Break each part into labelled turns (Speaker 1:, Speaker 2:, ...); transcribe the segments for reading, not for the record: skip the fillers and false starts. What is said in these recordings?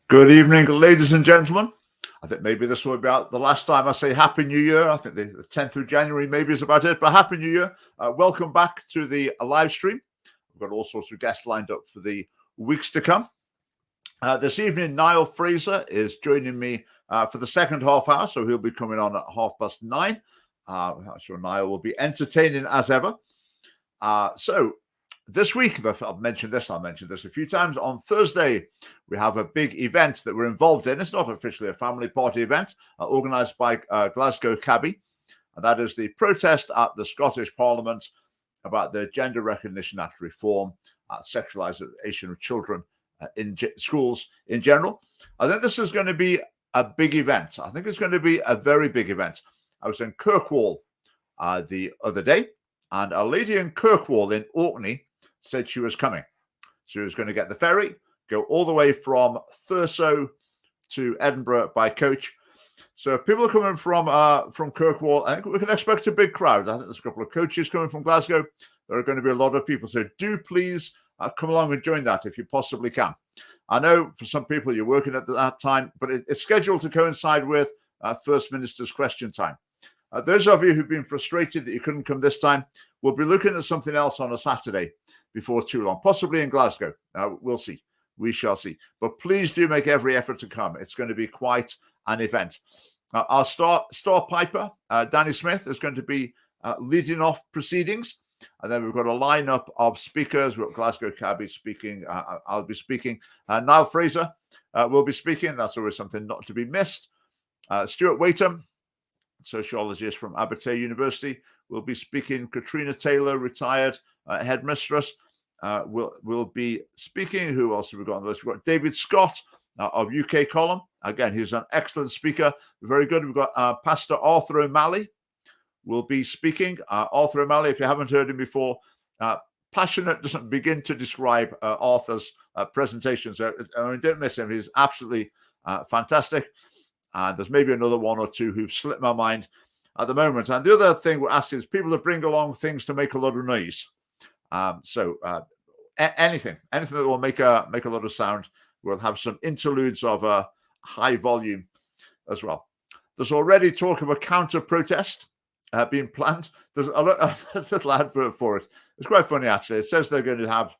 Speaker 1: Good evening, ladies and gentlemen. I think maybe this will be about the last time I say Happy New Year. I think the 10th of January maybe is about it, but Happy New Year. Welcome back to the live stream. We've got all sorts of guests lined up for the weeks to come. This evening, Niall Fraser is joining me for the second half hour, so he'll be coming on at 9:30. I'm sure Niall will be entertaining as ever. So this week, I'll mention this a few times. On Thursday, we have a big event that we're involved in. It's not officially a family party event, organised by Glasgow Cabby, and that is the protest at the Scottish Parliament about the Gender Recognition Act reform, sexualisation of children in schools in general. I think this is going to be a big event. I think it's going to be a very big event. I was in Kirkwall the other day, and a lady in Kirkwall in Orkney said she was coming. She was going to get the ferry, go all the way from Thurso to Edinburgh by coach. So if people are coming from Kirkwall, I think we can expect a big crowd. I think there's a couple of coaches coming from Glasgow. There are going to be a lot of people. So do please come along and join that if you possibly can. I know for some people you're working at that time, but it's scheduled to coincide with First Minister's question time. Those of you who've been frustrated that you couldn't come this time, we'll be looking at something else on a Saturday before too long, possibly in Glasgow. We'll see. We shall see. But please do make every effort to come. It's going to be quite an event. Our star piper, Danny Smith, is going to be leading off proceedings. And then we've got a lineup of speakers. We've got Glasgow Cabby speaking. I'll be speaking. Niall Fraser will be speaking. That's always something not to be missed. Stuart Waitham, sociologist from Abertay University, will be speaking. Katrina Taylor, retired headmistress, will be speaking. Who else have we got on the list? We've got David Scott of UK Column. Again, he's an excellent speaker. Very good. We've got Pastor Arthur O'Malley will be speaking. Arthur O'Malley, if you haven't heard him before, passionate doesn't begin to describe Arthur's presentation. So I mean, don't miss him. He's absolutely fantastic. There's maybe another one or two who've slipped my mind at the moment. And the other thing we're asking is people to bring along things to make a lot of noise. Anything that will make a lot of sound. We'll have some interludes of high volume as well. There's already talk of a counter-protest being planned. There's a little advert for it. It's quite funny, actually. It says they're going to have,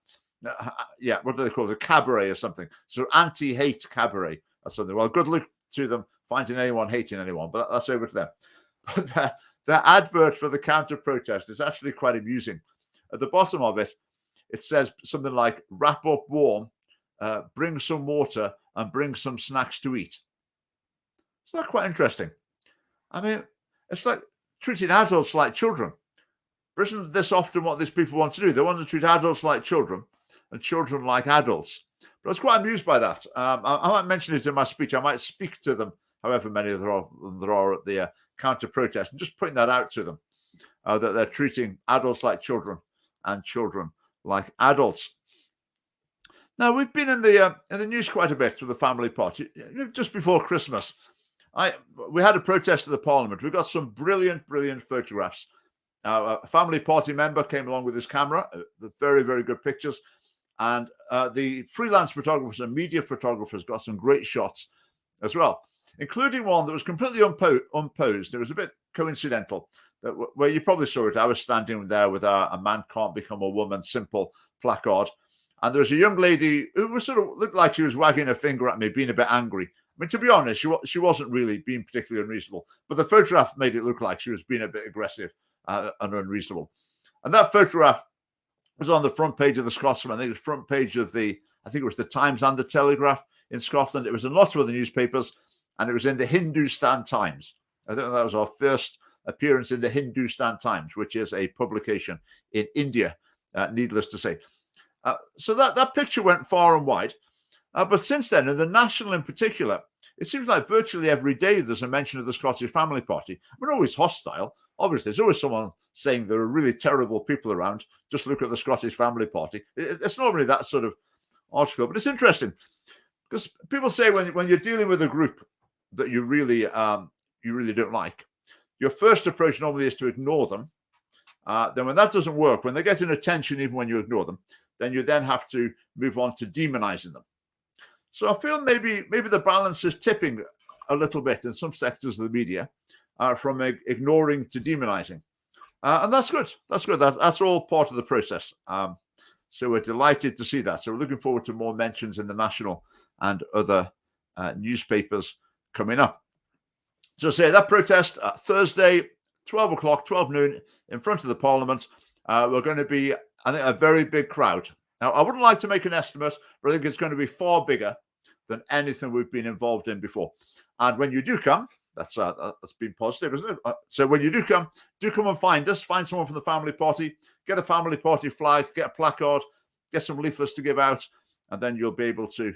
Speaker 1: what do they call it? A cabaret or something. So anti-hate cabaret or something. Well, good luck to them finding anyone hating anyone, but that's over to them. But the advert for the counter-protest is actually quite amusing. At the bottom of it, it says something like, wrap up warm, bring some water, and bring some snacks to eat. Isn't that quite interesting? I mean, it's like treating adults like children. But isn't this often what these people want to do? They want to treat adults like children and children like adults. But I was quite amused by that. I might mention it in my speech. I might speak to them, however many there are at the counter-protest, and just pointing that out to them, that they're treating adults like children and children like adults. Now, we've been in the news quite a bit with the family party. Just before Christmas, we had a protest at the Parliament. We got some brilliant photographs. A family party member came along with his camera, very, very good pictures. And the freelance photographers and media photographers got some great shots as well, including one that was completely unposed. It was a bit coincidental, where you probably saw it. I was standing there with a man can't become a woman simple placard. And there was a young lady who was sort of looked like she was wagging her finger at me, being a bit angry. I mean, to be honest, she wasn't really being particularly unreasonable, but the photograph made it look like she was being a bit aggressive and unreasonable. And that photograph was on the front page of the Scotsman. I think it was front page of I think it was the Times and the Telegraph in Scotland. It was in lots of other newspapers, and it was in the Hindustan Times. I think that was our first appearance in the Hindustan Times, which is a publication in India, needless to say. So that picture went far and wide. But since then, in the National in particular, it seems like virtually every day there's a mention of the Scottish Family Party. We're always hostile. Obviously, there's always someone saying there are really terrible people around. Just look at the Scottish Family Party. It's not really that sort of article, but it's interesting because people say when you're dealing with a group that you really don't like, your first approach normally is to ignore them. Then when that doesn't work, when they get an attention even when you ignore them, then you then have to move on to demonizing them. So I feel maybe the balance is tipping a little bit in some sectors of the media from ignoring to demonizing. And that's good. That's good. That's all part of the process. So we're delighted to see that. So we're looking forward to more mentions in the National and other newspapers coming up. So say that protest Thursday, 12 o'clock, 12 noon, in front of the Parliament. We're going to be, I think, a very big crowd. Now, I wouldn't like to make an estimate, but I think it's going to be far bigger than anything we've been involved in before. And when you do come, that's been positive, isn't it? So when you do come and find us, find someone from the family party, get a family party flag, get a placard, get some leaflets to give out, and then you'll be able to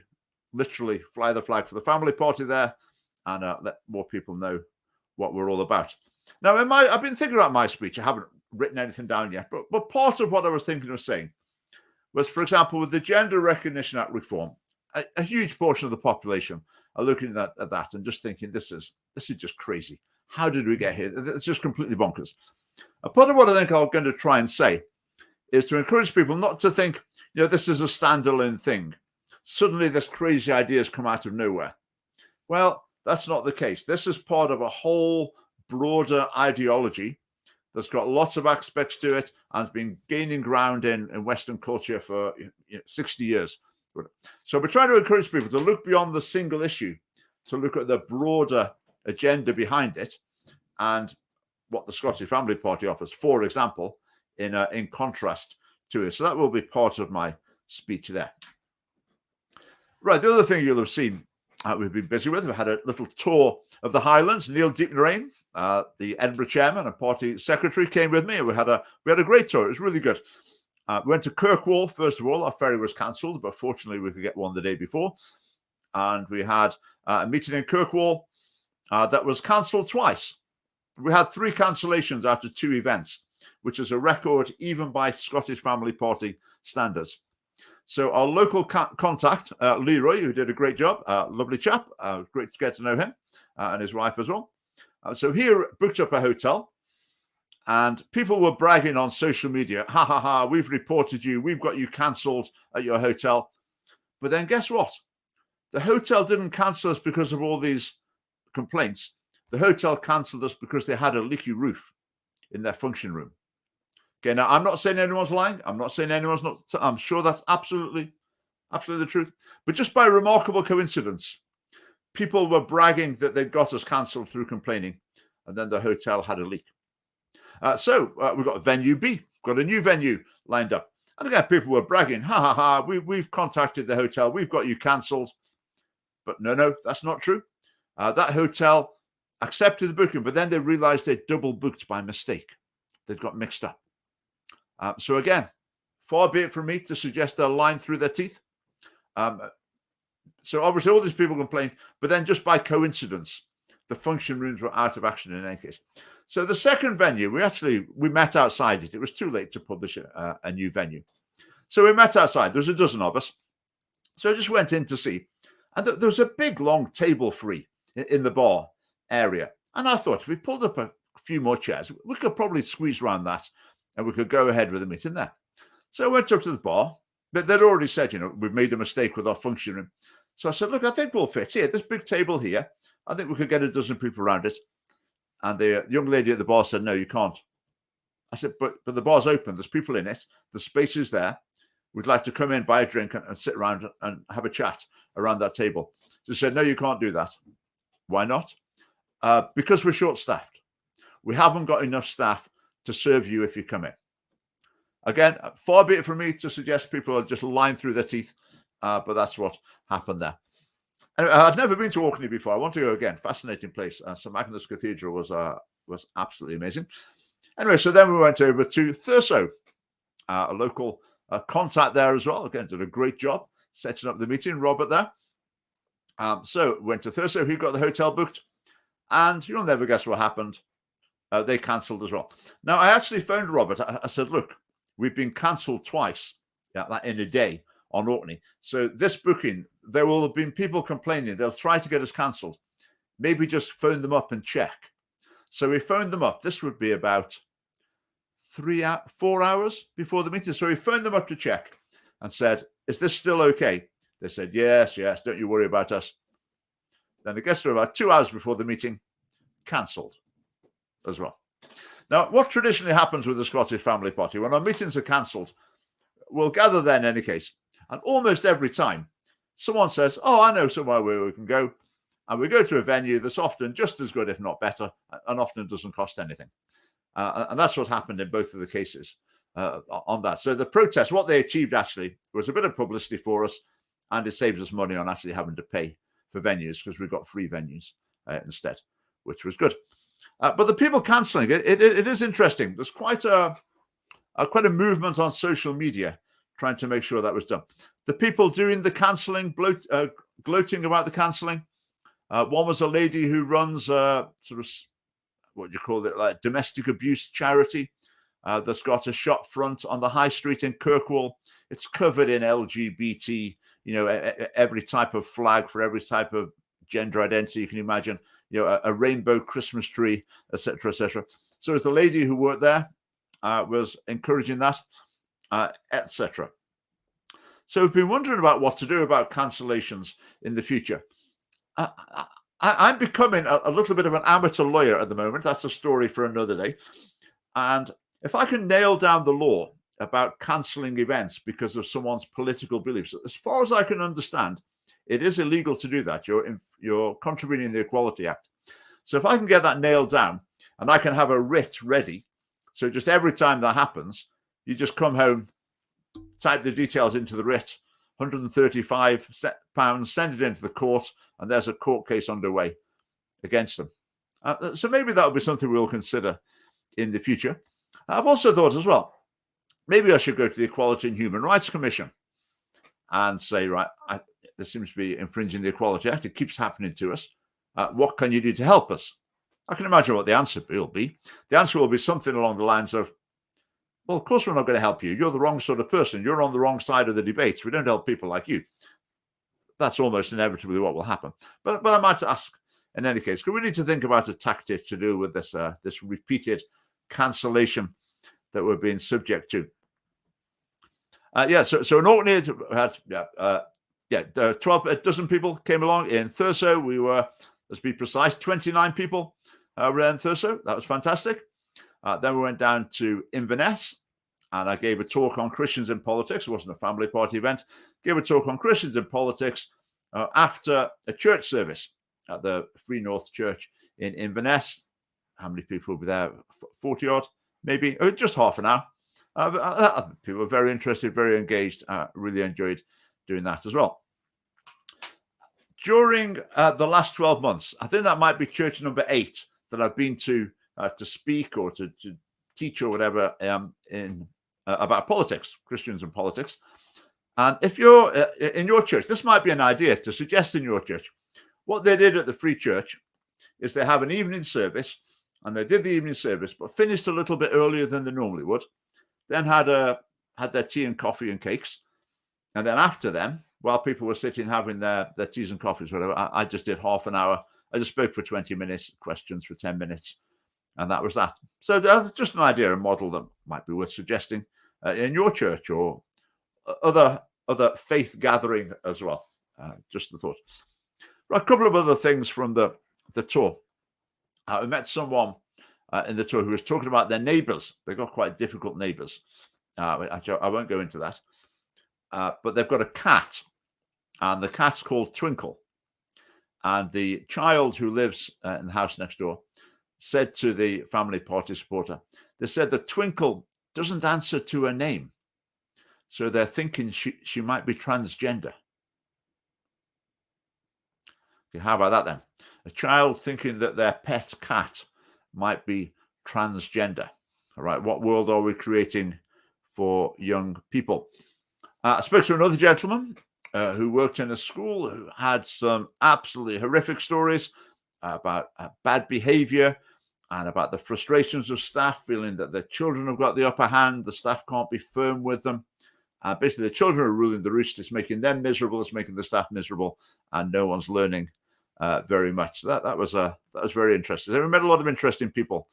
Speaker 1: literally fly the flag for the family party there and let more people know what we're all about. Now, I've been thinking about my speech. I haven't written anything down yet, but part of what I was thinking of saying was, for example, with the Gender Recognition Act reform, a huge portion of the population are looking at that and just thinking, this is just crazy. How did we get here? It's just completely bonkers. A part of what I think I'm going to try and say is to encourage people not to think, this is a standalone thing. Suddenly this crazy idea has come out of nowhere. Well, that's not the case. This is part of a whole broader ideology that's got lots of aspects to it and has been gaining ground in Western culture for 60 years. So we're trying to encourage people to look beyond the single issue, to look at the broader agenda behind it and what the Scottish Family Party offers, for example, in contrast to it. So that will be part of my speech there. Right, the other thing you'll have seen we've been busy with, we've had a little tour of the Highlands. Neil Deepnarain, the Edinburgh chairman and party secretary, came with me, and we had a great tour. It was really good. We went to Kirkwall, first of all. Our ferry was cancelled, but fortunately we could get one the day before. And we had a meeting in Kirkwall that was cancelled twice. We had 3 cancellations after 2 events, which is a record even by Scottish Family Party standards. So our local contact, Leroy, who did a great job, lovely chap, great to get to know him, and his wife as well. So he booked up a hotel, and people were bragging on social media, ha ha ha, we've reported you, we've got you cancelled at your hotel. But then guess what? The hotel didn't cancel us because of all these complaints. The hotel cancelled us because they had a leaky roof in their function room. Okay, now I'm not saying anyone's lying. I'm not saying anyone's not. I'm sure that's absolutely the truth. But just by remarkable coincidence, people were bragging that they'd got us cancelled through complaining, and then the hotel had a leak. So we've got venue B, got a new venue lined up. And again, people were bragging, ha ha ha, we've contacted the hotel, we've got you cancelled. But no, that's not true. That hotel accepted the booking, but then they realized they'd double booked by mistake. They'd got mixed up. So again, far be it from me to suggest they're lying through their teeth. So obviously all these people complained, but then just by coincidence, the function rooms were out of action in any case. So the second venue, we met outside it. It was too late to publish a new venue. So we met outside. There was a dozen of us. So I just went in to see. And there was a big, long table free in the bar area. And I thought, if we pulled up a few more chairs, we could probably squeeze around that and we could go ahead with the meeting there. So I went up to the bar. They'd already said, we've made a mistake with our function room. So I said, look, I think we'll fit here. This big table here, I think we could get a dozen people around it. And the young lady at the bar said, no, you can't. I said, but the bar's open. There's people in it. The space is there. We'd like to come in, buy a drink and sit around and have a chat around that table. She said, no, you can't do that. Why not? Because we're short-staffed. We haven't got enough staff to serve you if you come in. Again, far be it from me to suggest people are just lying through their teeth, but that's what happened there. Anyway, I'd never been to Orkney before. I want to go again. Fascinating place. St Magnus Cathedral was absolutely amazing. Anyway, so then we went over to Thurso, a local contact there as well. Again, did a great job setting up the meeting, Robert there. So went to Thurso. He got the hotel booked, and you'll never guess what happened. They cancelled as well. Now, I actually phoned Robert. I said, look, we've been cancelled twice in a day on Orkney. So this booking, there will have been people complaining. They'll try to get us cancelled. Maybe just phone them up and check. So we phoned them up. This would be about 4 hours before the meeting. So we phoned them up to check and said, is this still okay? They said, yes, don't you worry about us. Then it gets to about 2 hours before the meeting, cancelled as well. Now, what traditionally happens with the Scottish Family Party, when our meetings are cancelled, we'll gather there in any case. And almost every time, someone says, oh, I know somewhere where we can go. And we go to a venue that's often just as good, if not better, and often doesn't cost anything. And that's what happened in both of the cases on that. So the protest, what they achieved actually was a bit of publicity for us, and it saves us money on actually having to pay for venues because we've got free venues instead, which was good. But the people cancelling it is interesting. There's quite a movement on social media trying to make sure that was done. The people doing the cancelling, gloating about the cancelling. One was a lady who runs a sort of, what do you call it, like domestic abuse charity that's got a shop front on the high street in Kirkwall. It's covered in LGBT, every type of flag for every type of gender identity you can imagine, a rainbow Christmas tree, etc., etc. So the lady who worked there was encouraging that, etc. So we've been wondering about what to do about cancellations in the future. I'm becoming a little bit of an amateur lawyer at the moment. That's a story for another day. And if I can nail down the law about cancelling events because of someone's political beliefs, as far as I can understand, it is illegal to do that. You're contravening the Equality Act. So if I can get that nailed down and I can have a writ ready, so just every time that happens, you just come home, type the details into the writ, £135, send it into the court, and there's a court case underway against them. So maybe that'll be something we'll consider in the future. I've also thought as well, maybe I should go to the Equality and Human Rights Commission and say, right, this seems to be infringing the Equality Act. It keeps happening to us. What can you do to help us? I can imagine what the answer will be. The answer will be something along the lines of, well, of course we're not going to help you. You're the wrong sort of person. You're on the wrong side of the debates. We don't help people like you. That's almost inevitably what will happen. But I might ask, in any case, because we need to think about a tactic to deal with this this repeated cancellation that we're being subject to. So in Orkney, we had 12 dozen people came along. In Thurso, we were, let's be precise, 29 people were in Thurso. That was fantastic. Then we went down to Inverness, and I gave a talk on Christians in politics. It wasn't a family party event. Gave a talk on Christians in politics after a church service at the Free North Church in Inverness. How many people will be there? 40 odd, maybe. Just half an hour. People were very interested, very engaged. Really enjoyed doing that as well. During the last 12 months, I think that might be church number 8 that I've been to speak or to teach or whatever about politics, Christians and politics. And if you're in your church, this might be an idea to suggest in your church. What they did at the Free Church is they have an evening service, and they did the evening service, but finished a little bit earlier than they normally would. Then had their tea and coffee and cakes. And then after them, while people were sitting having their teas and coffees, whatever, I just did half an hour. I just spoke for 20 minutes, questions for 10 minutes. And that was that. So that's just an idea, a model that might be worth suggesting in your church or other faith gathering as well. Just the thought. Right, a couple of other things from the tour. I met someone in the tour who was talking about their neighbours. They've got quite difficult neighbours. Actually, I won't go into that. But they've got a cat, and the cat's called Twinkle. And the child who lives in the house next door said to the family party supporter, they said that Twinkle doesn't answer to her name. So they're thinking she might be transgender. Okay, how about that then? A child thinking that their pet cat might be transgender. All right, what world are we creating for young people? I spoke to another gentleman who worked in a school who had some absolutely horrific stories about bad behavior and about the frustrations of staff feeling that their children have got the upper hand, the staff can't be firm with them. Basically, the children are ruling the roost. It's making them miserable. It's making the staff miserable, and no one's learning very much. So that was very interesting. We met a lot of interesting people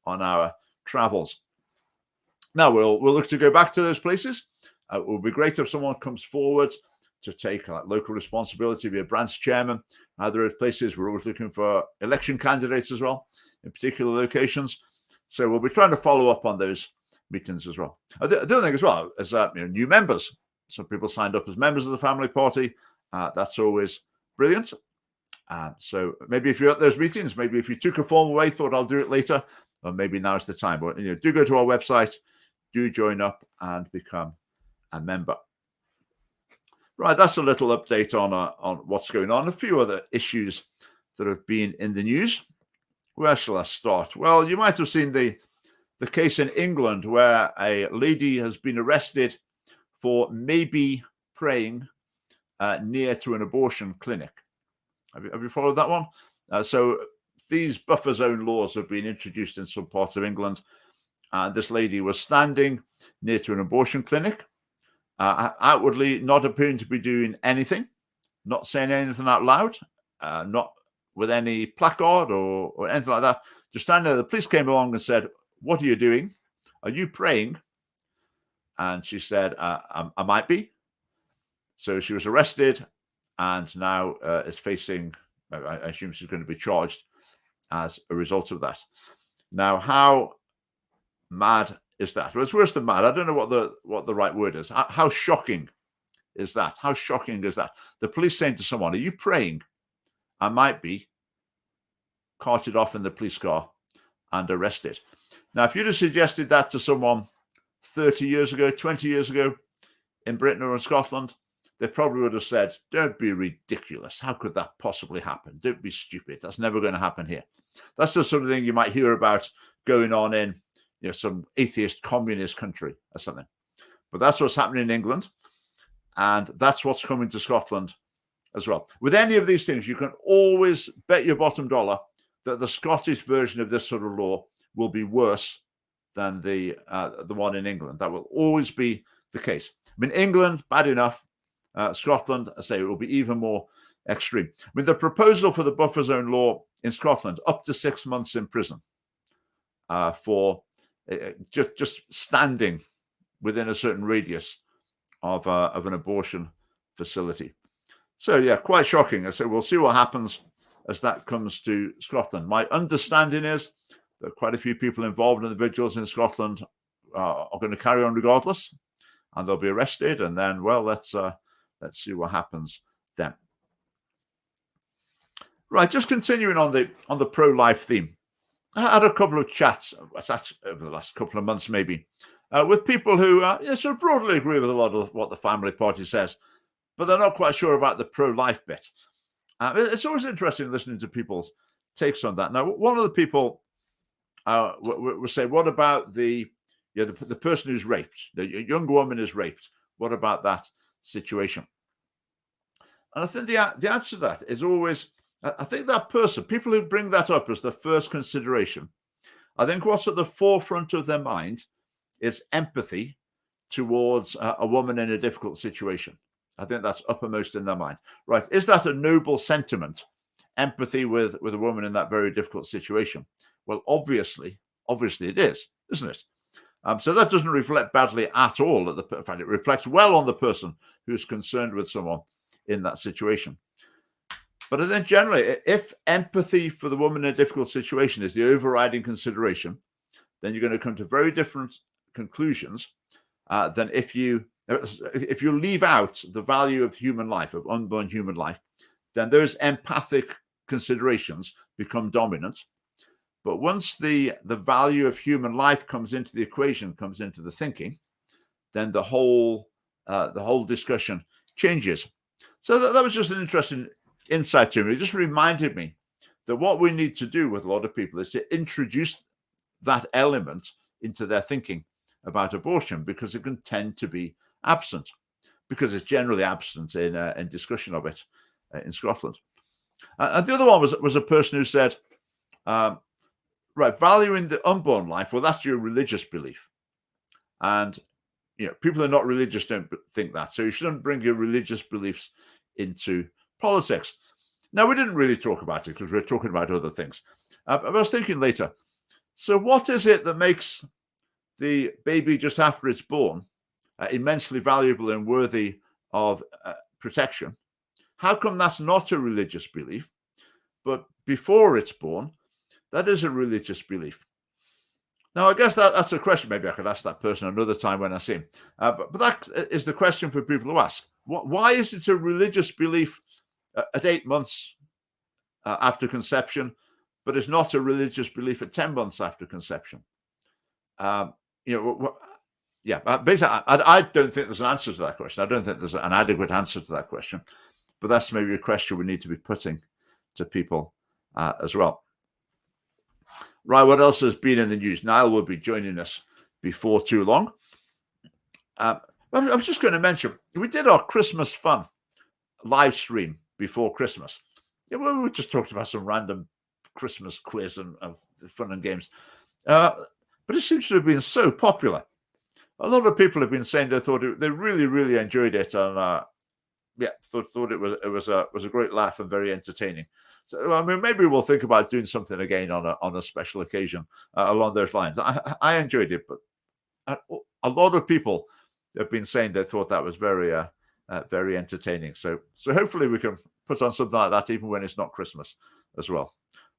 Speaker 1: on our travels. Now we'll look to go back to those places. It would be great if someone comes forward to take local responsibility, be a branch chairman. There are places we're always looking for election candidates as well in particular locations. So we'll be trying to follow up on those meetings as well. The other thing as well is new members. Some people signed up as members of the family party. That's always brilliant. So maybe if you're at those meetings, maybe if you took a form away, thought I'll do it later, or maybe now's the time. But do go to our website, do join up and become a member. Right, that's a little update on what's going on. A few other issues that have been in the news. Where shall I start? Well, you might have seen the case in England where a lady has been arrested for maybe praying near to an abortion clinic. Have you followed that one? So these buffer zone laws have been introduced in some parts of England. This lady was standing near to an abortion clinic, outwardly not appearing to be doing anything, not saying anything out loud, not with any placard or anything like that. Just standing there. The police came along and said, "What are you doing? Are you praying?" And she said, I might be. So she was arrested and now is facing, I assume she's going to be charged as a result of that. Now, how mad is that? Well, it's worse than mad. I don't know what the right word is. How shocking is that? How shocking is that? The police saying to someone, "Are you praying?" "I might be." Carted off in the police car and arrested. Now, if you'd have suggested that to someone 30 years ago, 20 years ago in Britain or in Scotland, they probably would have said, "Don't be ridiculous. How could that possibly happen? Don't be stupid. That's never going to happen here." That's the sort of thing you might hear about going on in some atheist communist country or something. But that's what's happening in England. And that's what's coming to Scotland as well. With any of these things, you can always bet your bottom dollar that the Scottish version of this sort of law will be worse than the one in England. That will always be the case. I mean, England, bad enough. Scotland, I say, it will be even more extreme. I mean, the proposal for the buffer zone law in Scotland, up to 6 months in prison for just standing within a certain radius of an abortion facility. So, yeah, quite shocking. I say we'll see what happens as that comes to Scotland. My understanding is that quite a few people involved, individuals in Scotland, are going to carry on regardless, and they'll be arrested. And then, well, let's see what happens then. Right, just continuing on the pro-life theme. I had a couple of chats over the last couple of months, maybe, with people who sort of broadly agree with a lot of what the family party says, but they're not quite sure about the pro-life bit. It's always interesting listening to people's takes on that. Now, one of the people will say, "What about the person who's raped? The young woman is raped. What about that situation?" And I think the answer to that is always, I think that person, people who bring that up as the first consideration, I think what's at the forefront of their mind is empathy towards a woman in a difficult situation. I think that's uppermost in their mind. Right. Is that a noble sentiment? Empathy with a woman in that very difficult situation? Well, obviously it is, isn't it? So that doesn't reflect badly at all. In fact, it reflects well on the person who's concerned with someone in that situation. But then generally, if empathy for the woman in a difficult situation is the overriding consideration, then you're going to come to very different conclusions than if you leave out the value of human life, of unborn human life, then those empathic considerations become dominant. But once the value of human life comes into the equation, comes into the thinking, then the whole discussion changes. So that was just an interesting insight to me. It just reminded me that what we need to do with a lot of people is to introduce that element into their thinking about abortion, because it can tend to be absent, because it's generally absent in discussion of it in Scotland. And the other one was a person who said, right, valuing the unborn life, well, that's your religious belief. And people who are not religious don't think that. So you shouldn't bring your religious beliefs into politics. Now, we didn't really talk about it because we were talking about other things. But I was thinking later, so what is it that makes the baby just after it's born immensely valuable and worthy of protection, how come that's not a religious belief, but before it's born, that is a religious belief? Now, I guess that's a question. Maybe I could ask that person another time when I see him. But that is the question for people to ask. Why is it a religious belief at 8 months after conception, but it's not a religious belief at 10 months after conception? Basically, I don't think there's an answer to that question. I don't think there's an adequate answer to that question. But that's maybe a question we need to be putting to people as well. Right, what else has been in the news? Niall will be joining us before too long. I was just going to mention, we did our Christmas fun live stream before Christmas. We just talked about some random Christmas quiz and fun and games. But it seems to have been so popular. A lot of people have been saying they really, really enjoyed it, and thought it was a great laugh and very entertaining. So, I mean, maybe we'll think about doing something again on a special occasion along those lines. I enjoyed it, but a lot of people have been saying they thought that was very entertaining. So hopefully we can put on something like that even when it's not Christmas as well.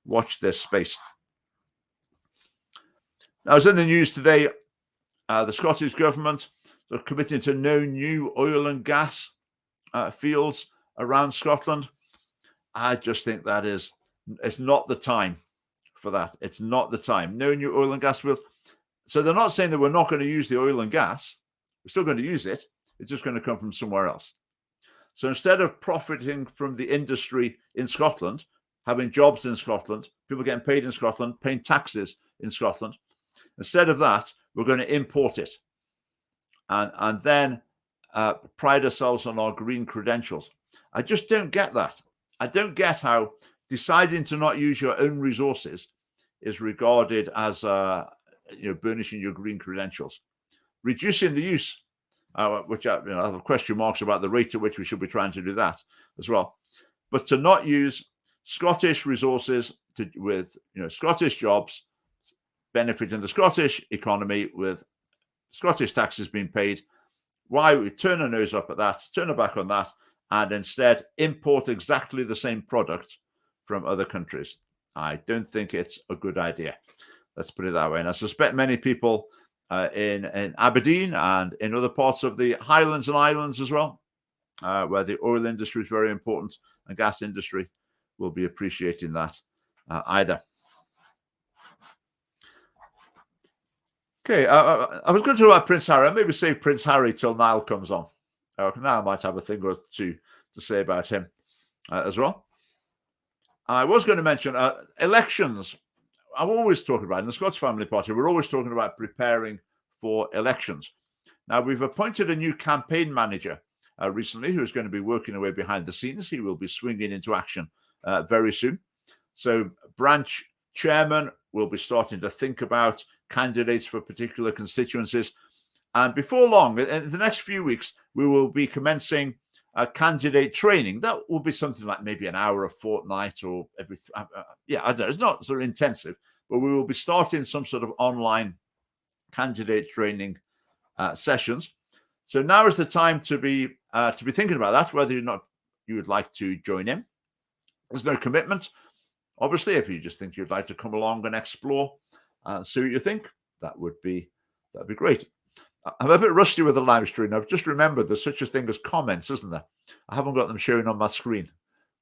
Speaker 1: Watch this space. Now, it's in the news today. The Scottish government are committing to no new oil and gas fields around Scotland. I just think it's not the time for that. It's not the time. No new oil and gas fields. So they're not saying that we're not going to use the oil and gas. We're still going to use it. It's just going to come from somewhere else. So instead of profiting from the industry in Scotland, having jobs in Scotland, people getting paid in Scotland, paying taxes in Scotland, instead of that, we're going to import it and then pride ourselves on our green credentials. I just don't get that. I don't get how deciding to not use your own resources is regarded as burnishing your green credentials. Reducing the use, which I have question marks about the rate at which we should be trying to do that as well. But to not use Scottish resources with Scottish jobs, benefiting the Scottish economy with Scottish taxes being paid, why we turn our nose up at that, turn our back on that, and instead import exactly the same product from other countries. I don't think it's a good idea. Let's put it that way. And I suspect many people in Aberdeen and in other parts of the Highlands and Islands as well, where the oil industry is very important and gas industry, will be appreciating that either. Okay, I was going to talk about Prince Harry. I'll maybe save Prince Harry till Niall comes on. Niall might have a thing or two to say about him as well. I was going to mention elections. I'm always talking about, in the Scots Family Party, we're always talking about preparing for elections. Now, we've appointed a new campaign manager recently who's going to be working away behind the scenes. He will be swinging into action very soon. So branch chairman will be starting to think about candidates for particular constituencies. And before long, in the next few weeks, we will be commencing candidate training. That will be something like maybe an hour a fortnight or every, I don't know, it's not sort of intensive, but we will be starting some sort of online candidate training sessions. So now is the time to be thinking about that, whether or not you would like to join in. There's no commitment. Obviously, if you just think you'd like to come along and explore and see what you think, that'd be great. I'm a bit rusty with the live stream. I've just remembered there's such a thing as comments, isn't there? I haven't got them showing on my screen,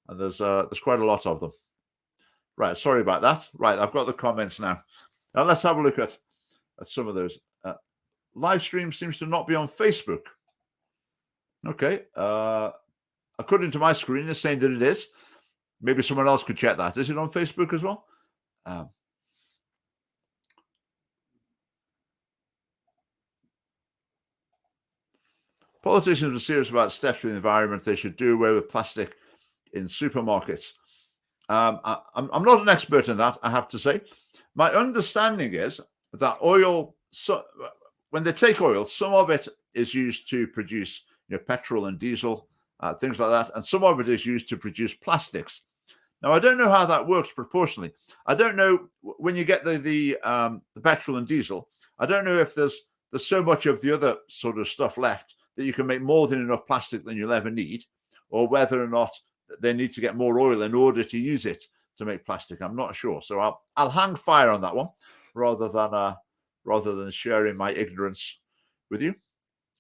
Speaker 1: and there's quite a lot of them. Right, sorry about that. Right, I've got the comments now. Now let's have a look at some of those. Live stream seems to not be on Facebook. Okay, according to my screen, it's saying that it is. Maybe someone else could check that. Is it on Facebook as well? Politicians are serious about steps for the environment. They should do away with plastic in supermarkets. I'm not an expert in that, I have to say. My understanding is that oil, when they take oil, some of it is used to produce petrol and diesel, things like that, and some of it is used to produce plastics. Now, I don't know how that works proportionally. I don't know when you get the petrol and diesel. I don't know if there's so much of the other sort of stuff left that you can make more than enough plastic than you'll ever need, or whether or not they need to get more oil in order to use it to make plastic. I'm not sure. So I'll hang fire on that one rather than sharing my ignorance with you.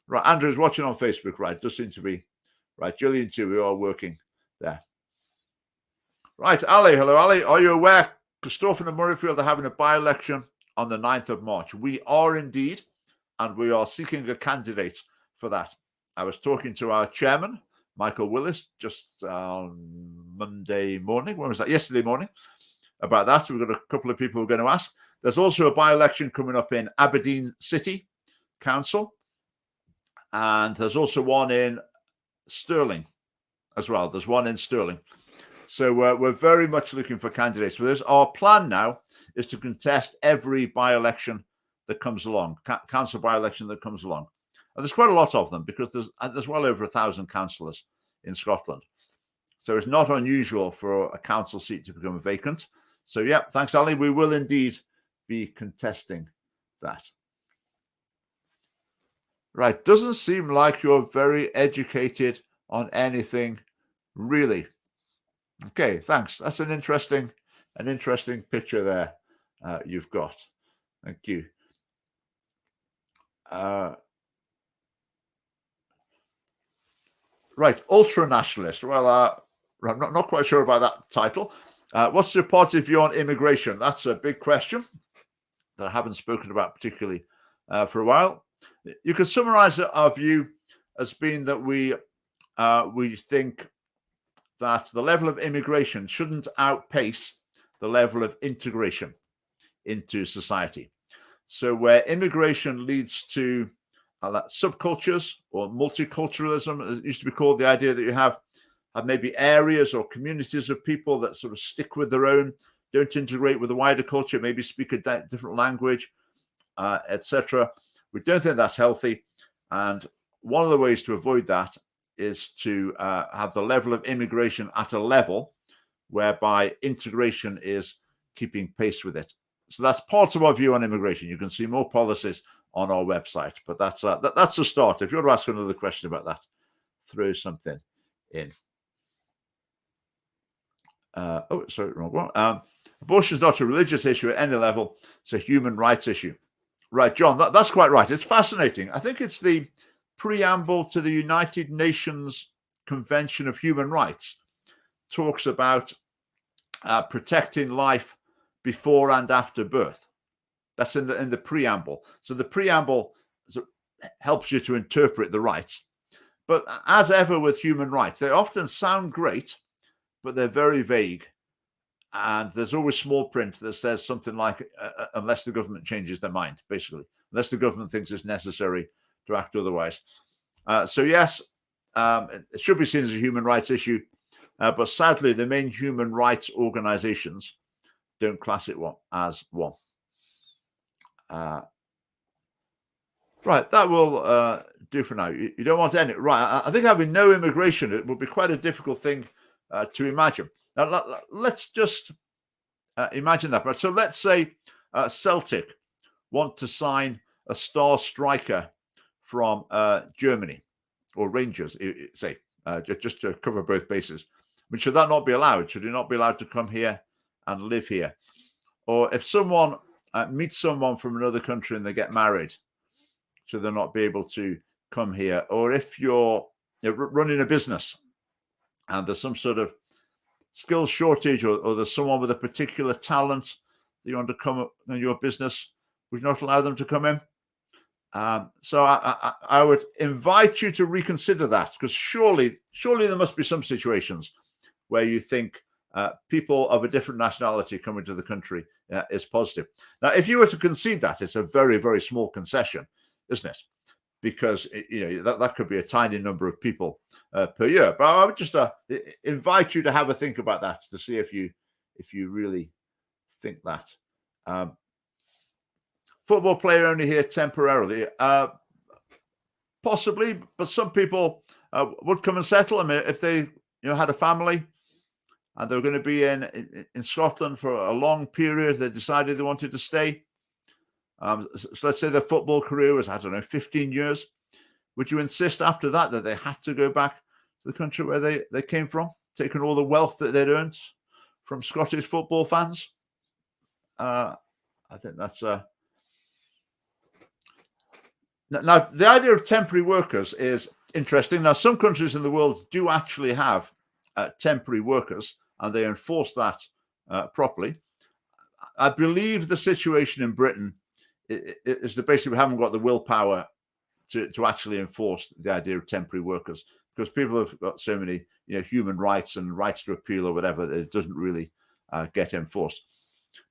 Speaker 1: Right, Andrew's watching on Facebook, right? Does seem to be right. Gillian too, we are working there. Right, Ali, hello Ali. Are you aware Corstorphine and Murrayfield are having a by-election on the 9th of March? We are indeed, and we are seeking a candidate for that. I was talking to our chairman, Michael Willis, just on Monday morning. When was that? Yesterday morning, about that. We've got a couple of people who are going to ask. There's also a by-election coming up in Aberdeen City Council, and there's also one in Stirling as well. There's one in Stirling. So we're very much looking for candidates for this. Our plan now is to contest every by-election that comes along, council by-election that comes along. And there's quite a lot of them because there's well over 1,000 councillors in Scotland. So it's not unusual for a council seat to become vacant. So yeah, thanks, Ali. We will indeed be contesting that. Right, doesn't seem like you're very educated on anything, really. Okay, thanks. That's an interesting picture there you've got. Thank you. Right, ultra-nationalist. Well, I'm not quite sure about that title. What's your party view on immigration? That's a big question that I haven't spoken about particularly for a while. You could summarize our view as being that we think that the level of immigration shouldn't outpace the level of integration into society. So where immigration leads to subcultures or multiculturalism, as it used to be called, the idea that you have maybe areas or communities of people that sort of stick with their own, don't integrate with the wider culture, maybe speak a different language, etc. We don't think that's healthy. And one of the ways to avoid that is to have the level of immigration at a level whereby integration is keeping pace with it. So that's part of our view on immigration. You can see more policies on our website, but that's a start. If you want to ask another question about that, throw something in. Oh, sorry, wrong one. Abortion is not a religious issue at any level. It's a human rights issue. Right, John, that's quite right. It's fascinating. I think it's the preamble to the United Nations Convention of Human Rights talks about protecting life before and after birth. That's in the preamble. So the preamble helps you to interpret the rights. But as ever with human rights, they often sound great, but they're very vague. And there's always small print that says something like, unless the government changes their mind, basically, unless the government thinks it's necessary to act otherwise. So yes, it should be seen as a human rights issue, but sadly, the main human rights organizations don't class it as one. Right, that will do for now. You don't want any. Right, I think having no immigration, it would be quite a difficult thing to imagine. Now, let's just imagine that. So let's say Celtic want to sign a star striker from Germany, or Rangers, say, just to cover both bases. I mean, should that not be allowed? Should he not be allowed to come here and live here? Or if someone meets someone from another country and they get married, should they not be able to come here? Or if you're running a business and there's some sort of skill shortage, or there's someone with a particular talent that you want to come in your business, would you not allow them to come in? So I would invite you to reconsider that, because surely there must be some situations where you think people of a different nationality coming to the country is positive. Now, if you were to concede that, it's a very, very small concession, isn't it? Because that could be a tiny number of people per year. But I would just invite you to have a think about that, to see if you really think that. Football player only here temporarily, possibly, but some people would come and settle. I mean, if they had a family and they were going to be in Scotland for a long period, they decided they wanted to stay. So let's say their football career was, 15 years. Would you insist after that they had to go back the country where they came from, taken all the wealth that they'd earned from Scottish football fans. I think that's now the idea of temporary workers is interesting. Now, some countries in the world do actually have temporary workers, and they enforce that properly. I believe the situation in Britain is that basically we haven't got the willpower to actually enforce the idea of temporary workers, because people have got so many human rights and rights to appeal or whatever that it doesn't really get enforced.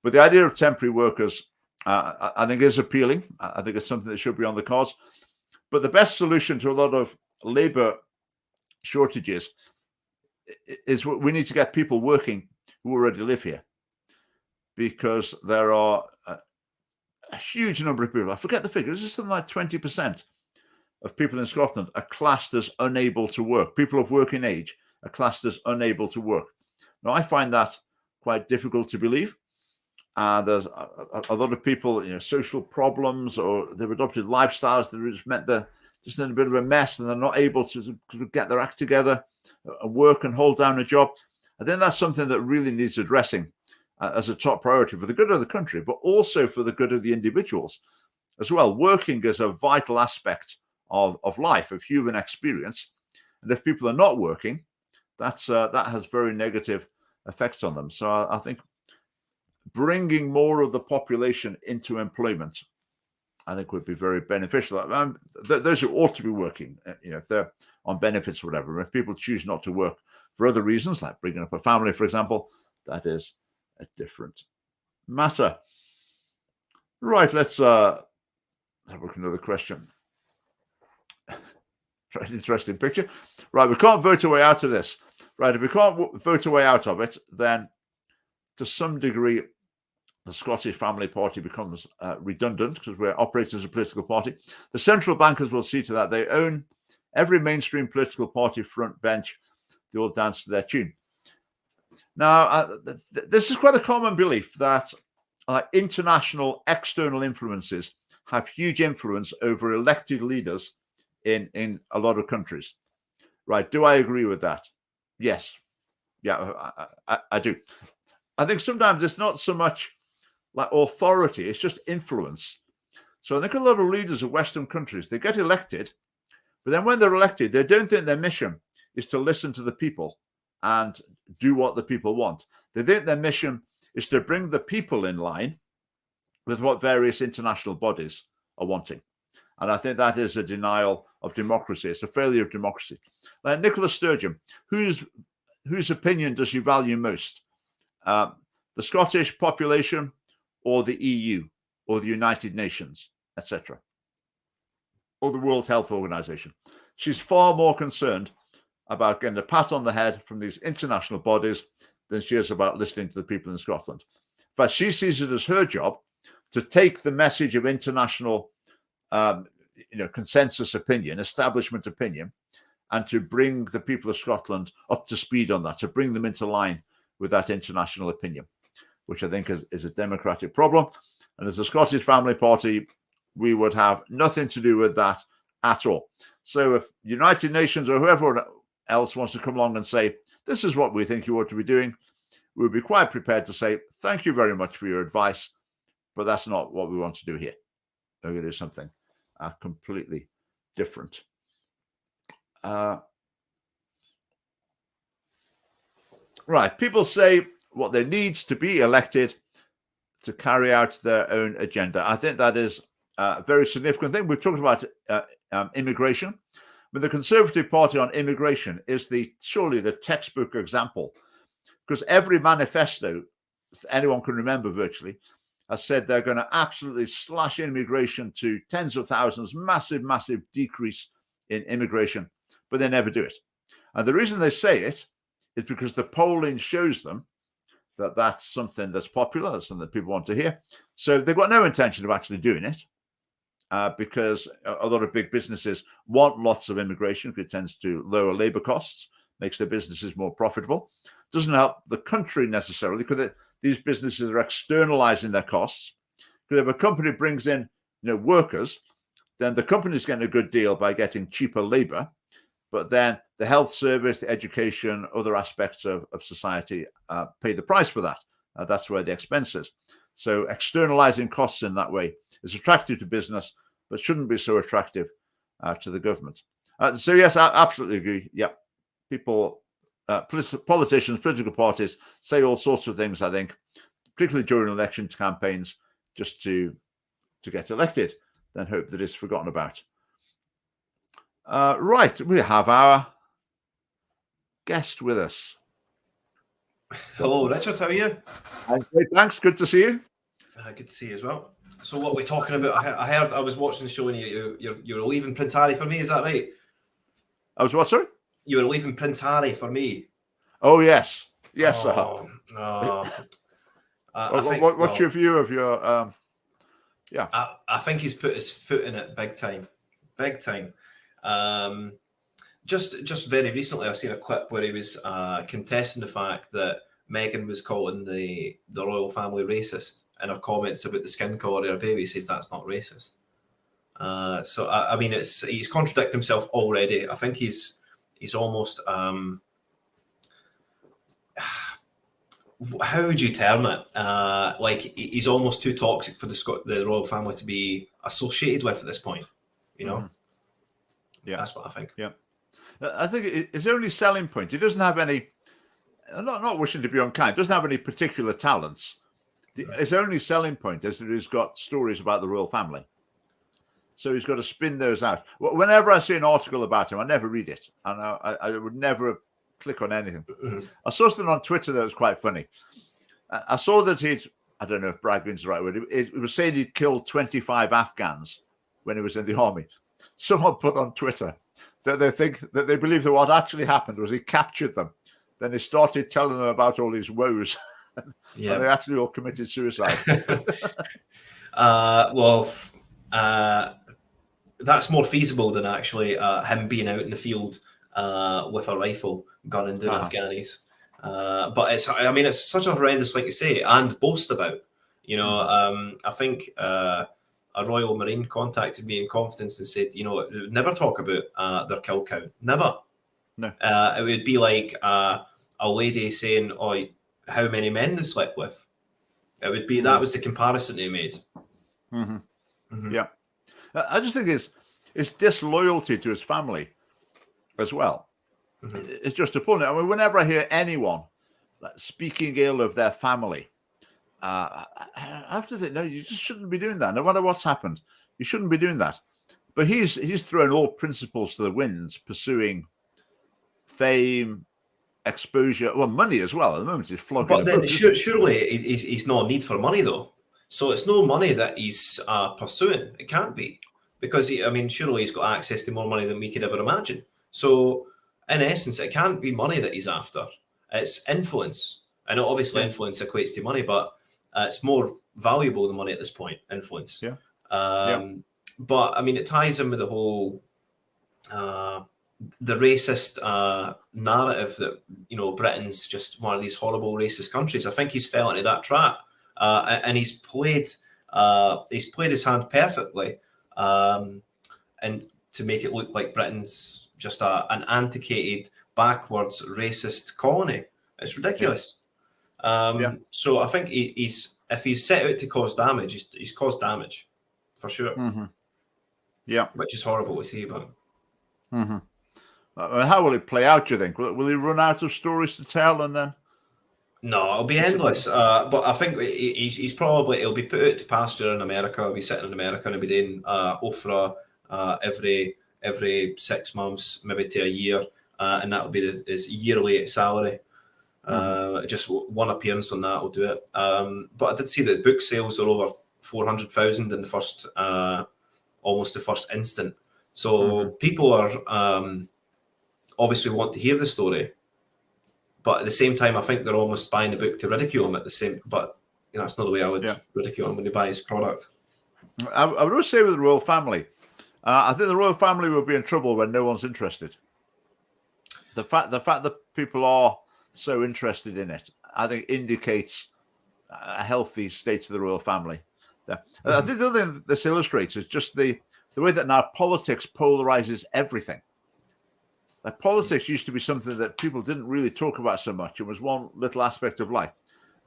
Speaker 1: But the idea of temporary workers, I think, is appealing. I think it's something that should be on the cards. But the best solution to a lot of labor shortages is we need to get people working who already live here, because there are a huge number of people. I forget the figure. Is it something like 20% of people in Scotland are classed as unable to work? People of working age are classed as unable to work. Now, I find that quite difficult to believe. There's a lot of people, social problems, or they've adopted lifestyles that just meant they're just in a bit of a mess and they're not able to get their act together, work and hold down a job. I think that's something that really needs addressing as a top priority for the good of the country, but also for the good of the individuals as well. Working is a vital aspect of life, of human experience. And if people are not working, that has very negative effects on them. So I think bringing more of the population into employment, I think, would be very beneficial. Those who ought to be working, if they're on benefits or whatever, if people choose not to work for other reasons, like bringing up a family, for example, that is a different matter. Right, let's have a look at another question. Very interesting picture. Right, we can't vote our way out of this. Right, if we can't vote our way out of it, then to some degree, the Scottish Family Party becomes redundant, because we're operating as a political party. The central bankers will see to that. They own every mainstream political party front bench. They all dance to their tune. Now, this is quite a common belief that international external influences have huge influence over elected leaders in a lot of countries. Right. Do I agree with that? Yes. Yeah, I do. I think sometimes it's not so much like authority, it's just influence. So I think a lot of leaders of Western countries, they get elected, but then when they're elected, they don't think their mission is to listen to the people and do what the people want. They think their mission is to bring the people in line with what various international bodies are wanting. And I think that is a denial of democracy. It's a failure of democracy. Like Nicola Sturgeon, whose opinion does she value most? The Scottish population, or the EU, or the United Nations, etc., or the World Health Organization? She's far more concerned about getting a pat on the head from these international bodies than she is about listening to the people in Scotland. In fact, she sees it as her job to take the message of international consensus opinion, establishment opinion, and to bring the people of Scotland up to speed on that, to bring them into line with that international opinion, which I think is a democratic problem. And as a Scottish Family Party, we would have nothing to do with that at all. So if United Nations or whoever else wants to come along and say, this is what we think you ought to be doing, we'll be quite prepared to say, thank you very much for your advice, but that's not what we want to do here. We're going to do something completely different. Right, people say what there needs to be elected to carry out their own agenda. I think that is a very significant thing. We've talked about immigration, but the Conservative Party on immigration is surely the textbook example, because every manifesto anyone can remember virtually has said they're going to absolutely slash immigration to tens of thousands, massive decrease in immigration, but they never do it. And the reason they say it is because the polling shows them that that's something that's popular, that's something that people want to hear. So they've got no intention of actually doing it, because a lot of big businesses want lots of immigration, because it tends to lower labor costs, makes their businesses more profitable. Doesn't help the country necessarily, because these businesses are externalizing their costs. Because if a company brings in workers, then the company's getting a good deal by getting cheaper labor, but then the health service, the education, other aspects of society pay the price for that. That's where the expense is. So externalizing costs in that way is attractive to business, but shouldn't be so attractive to the government. So yes, I absolutely agree. Yeah, people, politicians, political parties say all sorts of things, I think, particularly during election campaigns, just to get elected, then hope that it's forgotten about. Right, we have our guest with us.
Speaker 2: Hello, Richard. How are you?
Speaker 1: I'm great, thanks. Good to see you.
Speaker 2: Good to see you as well. So, what are we talking about? I heard, I was watching the show, and you're leaving Prince Harry for me. Is that right?
Speaker 1: I was what, sorry?
Speaker 2: You were leaving Prince Harry for me.
Speaker 1: Oh yes, yes. What's your view of your? Yeah,
Speaker 2: I think he's put his foot in it big time. Just very recently, I seen a clip where he was contesting the fact that Meghan was calling the royal family racist, and her comments about the skin colour of her baby says that's not racist. So I mean, he's contradicted himself already. I think he's almost how would you term it? Like he's almost too toxic for the royal family to be associated with at this point. You know.
Speaker 1: Yeah,
Speaker 2: that's what I think.
Speaker 1: Yeah, I think his only selling point, he doesn't have any, not wishing to be unkind, doesn't have any particular talents. His only selling point is that he's got stories about the royal family. So he's got to spin those out. Whenever I see an article about him, I never read it. And I would never click on anything. I saw something on Twitter that was quite funny. I saw that I don't know if braggin's the right word, it was saying he'd killed 25 Afghans when he was in the army. Someone put on Twitter that they believe that what actually happened was he captured them. Then he started telling them about all these woes. Yeah. And they actually all committed suicide.
Speaker 2: That's more feasible than actually him being out in the field with a rifle, gunning down Afghanis. But it's such a horrendous thing to say and boast about. You know, I think a Royal Marine contacted me in confidence and said, you know, it would never talk about their kill count. Never. No. It would be like a lady saying, "Oh, how many men they slept with." It would be that was the comparison they made.
Speaker 1: Yeah, I just think it's disloyalty to his family as well. It's just appalling. I mean, whenever I hear anyone speaking ill of their family, I have to think, no, you just shouldn't be doing that. No matter what's happened, you shouldn't be doing that. But he's thrown all principles to the winds, pursuing fame, exposure, well, money as well. At the moment, he's flogging.
Speaker 2: But then surely he's no need for money though. So it's no money that he's pursuing. It can't be, because surely he's got access to more money than we could ever imagine. So in essence, it can't be money that he's after. It's influence. I know obviously influence equates to money, but it's more valuable than money at this point. Influence. Yeah. But I mean, it ties in with the whole the racist narrative that, you know, Britain's just one of these horrible racist countries. I think he's fell into that trap, and he's played his hand perfectly, and to make it look like Britain's just an antiquated, backwards, racist colony. It's ridiculous. So I think if he's set out to cause damage, he's caused damage for sure. Yeah, which is horrible to see about him.
Speaker 1: How will it play out, do you think? Will he run out of stories to tell and then?
Speaker 2: No, it'll be endless. But I think he'll be put out to pasture in America. He'll be sitting in America and he'll be doing OFRA every 6 months, maybe to a year, and that'll be his yearly salary. Just one appearance on that will do it. But I did see that book sales are over 400,000 in the first, almost the first instant. So people are obviously want to hear the story, but at the same time, I think they're almost buying the book to ridicule him at the same. But you know, that's not the way I would ridicule him when they buy his product.
Speaker 1: I would always say with the royal family, I think the royal family will be in trouble when no one's interested. The fact that people are so interested in it, I think, indicates a healthy state of the royal family. I think the other thing this illustrates is just the way that now politics polarizes everything. Like politics used to be something that people didn't really talk about so much. It was one little aspect of life,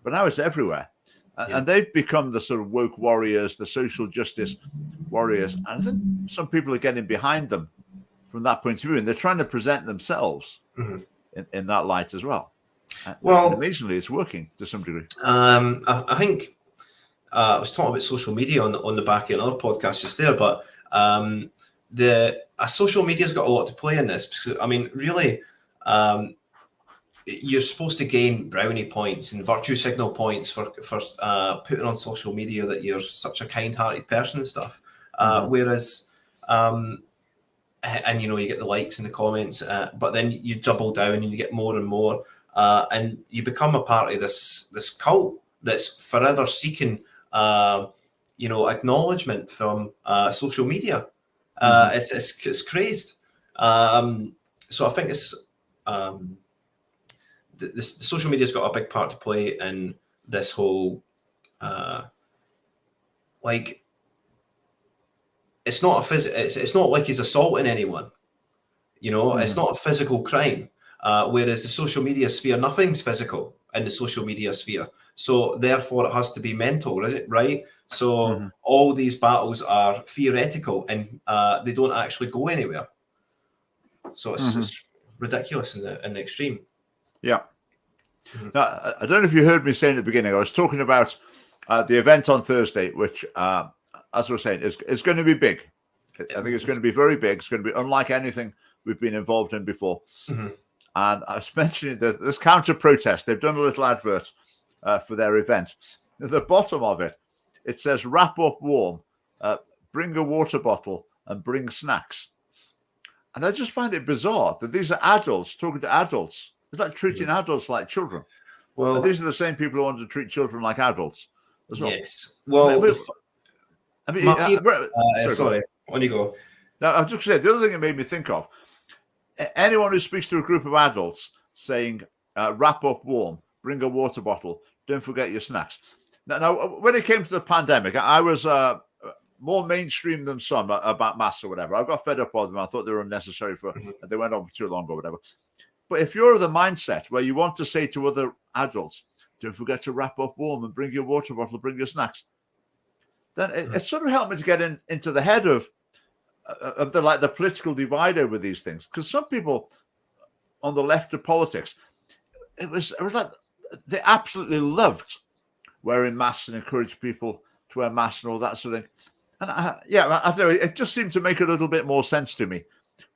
Speaker 1: but now it's everywhere. And they've become the sort of woke warriors, the social justice warriors. And I think some people are getting behind them from that point of view, and they're trying to present themselves in that light as well. And amazingly, it's working to some degree.
Speaker 2: I think I was talking about social media on the back of another podcast just there, but social media's got a lot to play in this, because I mean, really, you're supposed to gain brownie points and virtue signal points for putting on social media that you're such a kind-hearted person and stuff. Whereas, and you know, you get the likes and the comments, but then you double down and you get more and more, and you become a part of this cult that's forever seeking, acknowledgement from social media. It's crazed. So I think it's the social media's got a big part to play in this whole it's not it's not like he's assaulting anyone, it's not a physical crime, whereas the social media sphere, nothing's physical in the social media sphere, so therefore it has to be mental, right? So all these battles are theoretical, and they don't actually go anywhere. So it's ridiculous in the extreme.
Speaker 1: Yeah. Now, I don't know if you heard me saying at the beginning, I was talking about the event on Thursday, which, as I was saying, is going to be big. I think it's going to be very big. It's going to be unlike anything we've been involved in before. And I was mentioning this counter protest. They've done a little advert for their event. At the bottom of it, it says, "Wrap up warm, bring a water bottle, and bring snacks." And I just find it bizarre that these are adults talking to adults. It's like treating adults like children. Well, and these are the same people who want to treat children like adults as well.
Speaker 2: Yes. Well, sorry, on you go.
Speaker 1: Now, I'm just going to say, the other thing it made me think of, anyone who speaks to a group of adults saying, "Wrap up warm, bring a water bottle, don't forget your snacks." Now, when it came to the pandemic, I was more mainstream than some about masks or whatever. I got fed up with them. I thought they were unnecessary they went on for too long or whatever. But if you're of the mindset where you want to say to other adults, "Don't forget to wrap up warm and bring your water bottle, bring your snacks," then it sort of helped me to get into the head of the political divide over these things. Because some people on the left of politics, it was like they absolutely loved wearing masks and encouraged people to wear masks and all that sort of thing. And I don't know, it just seemed to make a little bit more sense to me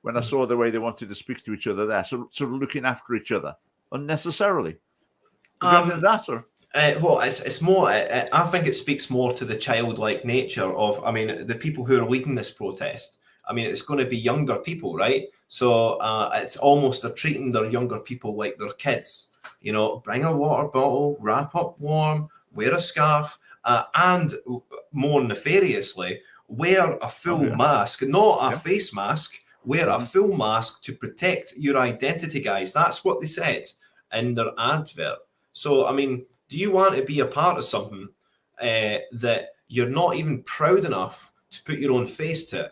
Speaker 1: when I saw the way they wanted to speak to each other there, so sort of looking after each other unnecessarily.
Speaker 2: It's more. I think it speaks more to the childlike nature of. I mean, the people who are leading this protest. I mean, it's going to be younger people, right? So it's almost they're treating their younger people like they're kids. Bring a water bottle, wrap up warm, wear a scarf, and more nefariously, wear a full mask, not a face mask. Wear a full mask to protect your identity, guys. That's what they said in their advert. So, I mean, do you want to be a part of something that you're not even proud enough to put your own face to it?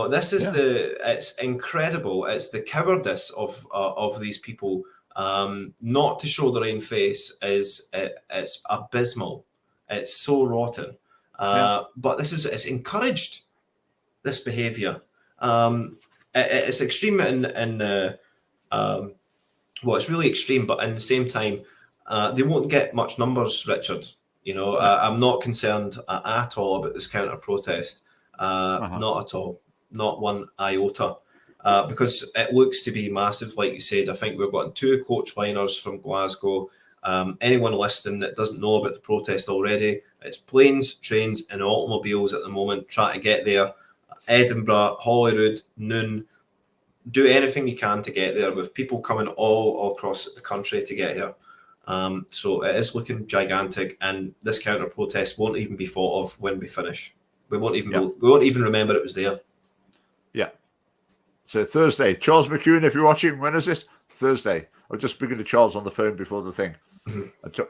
Speaker 2: This is it's incredible. It's the cowardice of these people not to show their own face it's abysmal. It's so rotten. But it's encouraged, this behavior. It's extreme it's really extreme, but in the same time, they won't get much numbers, Richard. I'm not concerned at all about this counter protest. Not at all, not one iota, because it looks to be massive. Like you said, I think we've got 2 coach liners from Glasgow. Anyone listening that doesn't know about the protest already, it's planes, trains, and automobiles at the moment trying to get there. Edinburgh, Holyrood, noon. Do anything you can to get there, with people coming all across the country to get here. So it is looking gigantic, and this counter protest won't even be thought of when we finish. We won't even remember it was there. Yeah.
Speaker 1: So Thursday, Charles McEwen, if you're watching, when is this? Thursday. I was just speaking to Charles on the phone before the thing.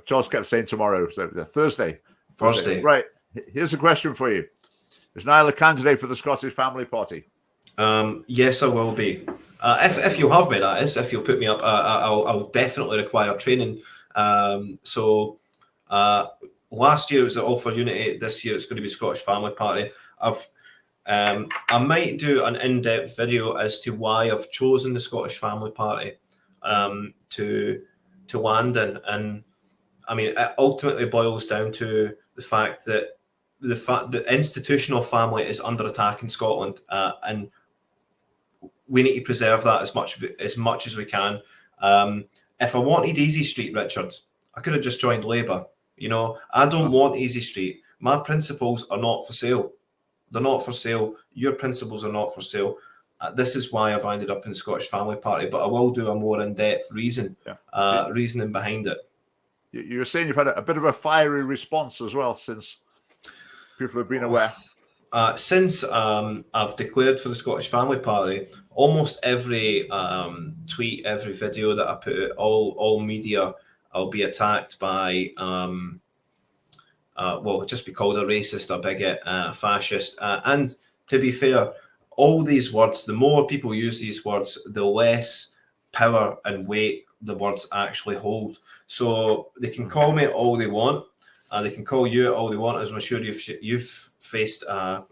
Speaker 1: Charles kept saying tomorrow, so Thursday.
Speaker 2: Thursday.
Speaker 1: Right. Here's a question for you. Is Niall a candidate for the Scottish Family Party?
Speaker 2: Yes, I will be. If you'll have me, that is, if you'll put me up, I'll definitely require training. So last year it was the All for Unity. This year it's going to be Scottish Family Party. I might do an in-depth video as to why I've chosen the Scottish Family Party to land in, and I mean it ultimately boils down to the fact that the institutional family is under attack in Scotland, and we need to preserve that as much as we can. If I wanted Easy Street, Richard, I could have just joined Labour. You know, I don't want Easy Street. My principles are not for sale. They're not for sale. Your principles are not for sale. This is why I've ended up in the Scottish Family Party, but I will do a more in-depth reasoning behind it.
Speaker 1: You were saying you've had a bit of a fiery response as well since people have been aware.
Speaker 2: Since I've declared for the Scottish Family Party, almost every tweet, every video that I put out, all media, I'll be attacked by, just be called a racist, a bigot, a fascist. And to be fair, all these words, the more people use these words, the less power and weight the words actually hold. So they can call me all they want. They can call you all they want, as I'm sure you've faced a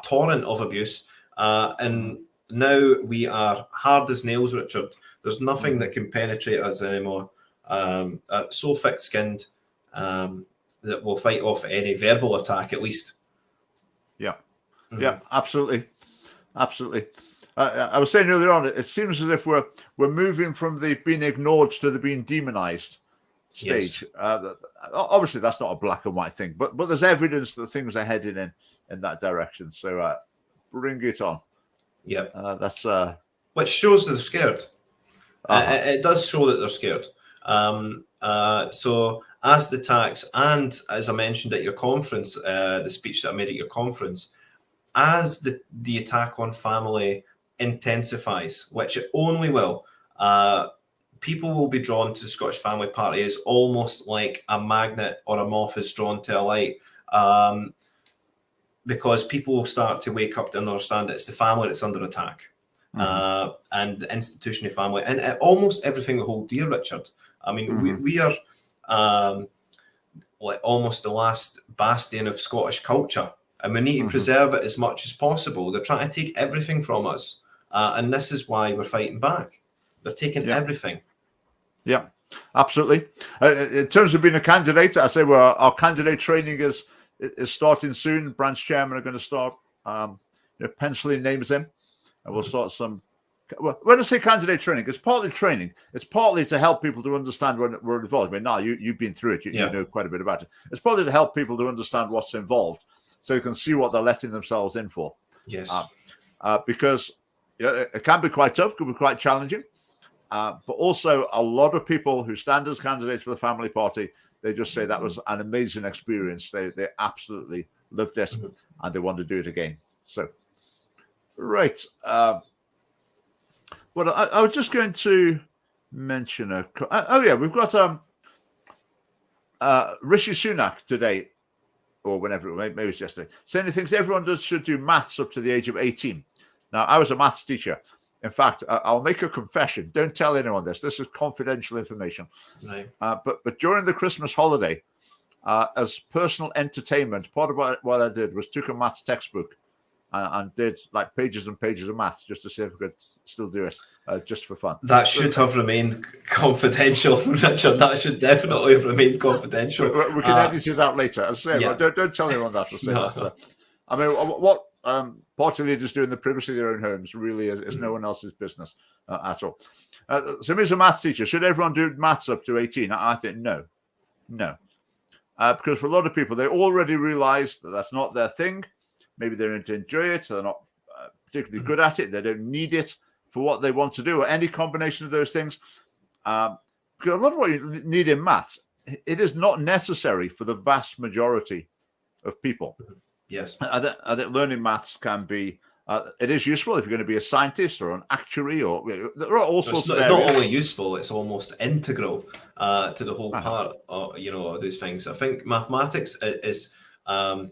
Speaker 2: torrent of abuse. And now we are hard as nails, Richard. There's nothing that can penetrate us anymore. So thick-skinned that we'll fight off any verbal attack, at least.
Speaker 1: Yeah, yeah, absolutely. Absolutely. I was saying earlier on, it seems as if we're moving from the being ignored to the being demonized stage. Yes. Obviously, that's not a black and white thing, but there's evidence that things are heading in that direction. So bring it on.
Speaker 2: Yeah,
Speaker 1: that's
Speaker 2: which shows that they're scared. It does show that they're scared. So as the tax, and as I mentioned at your conference, the speech that I made at your conference, as the attack on family intensifies, which it only will, people will be drawn to the Scottish Family Party as almost like a magnet or a moth is drawn to a light, because people will start to wake up to understand that it's the family that's under attack, and the institutional family, and almost everything we hold dear, Richard. I mean, we are like almost the last bastion of Scottish culture, and we need to preserve it as much as possible. They're trying to take everything from us, and this is why we're fighting back. They're taking everything.
Speaker 1: Yeah, absolutely. In terms of being a candidate, I say our candidate training is starting soon. Branch chairman are going to start penciling names in, and we'll start some. Well, when I say candidate training, it's partly training. It's partly to help people to understand when we're involved. I mean, now you've been through it. You know quite a bit about it. It's partly to help people to understand what's involved, so you can see what they're letting themselves in for.
Speaker 2: Yes.
Speaker 1: Because it can be quite tough, can be quite challenging. But also a lot of people who stand as candidates for the family party, they just say that was an amazing experience. They absolutely loved it, and they want to do it again. So, right. Well, I was just going to mention we've got Rishi Sunak today, or whenever, maybe it's yesterday, saying he thinks everyone should do maths up to the age of 18. Now, I was a maths teacher. In fact, I'll make a confession. Don't tell anyone this. This is confidential information.
Speaker 2: Right.
Speaker 1: But during the Christmas holiday, as personal entertainment, part of what I did was took a maths textbook and did like pages and pages of maths just to see if I could still do it, just for fun.
Speaker 2: That should have remained confidential, Richard. That should definitely have remained confidential.
Speaker 1: We can edit it out later. As I say, don't tell anyone that. I mean, what party leaders do in the privacy of their own homes really is no one else's business at all. So me as a maths teacher, should everyone do maths up to 18? I think no. Because for a lot of people, they already realize that that's not their thing. Maybe they don't enjoy it. They're not particularly good at it. They don't need it for what they want to do, or any combination of those things. Because a lot of what you need in maths, it is not necessary for the vast majority of people.
Speaker 2: Yes.
Speaker 1: I think learning maths can be, it is useful if you're going to be a scientist or an actuary, or there are all sorts of areas.
Speaker 2: It's not only useful, it's almost integral to the whole part of, these things. I think mathematics is one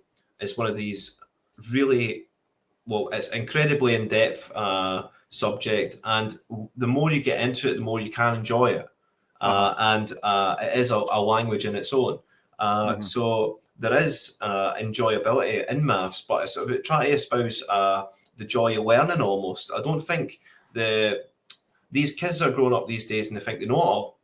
Speaker 2: of these really well, it's incredibly in-depth subject, and the more you get into it, the more you can enjoy it. And it is a language in its own. So there is enjoyability in maths, but it's about trying to espouse the joy of learning almost. I don't think these kids are growing up these days and they think they know it all.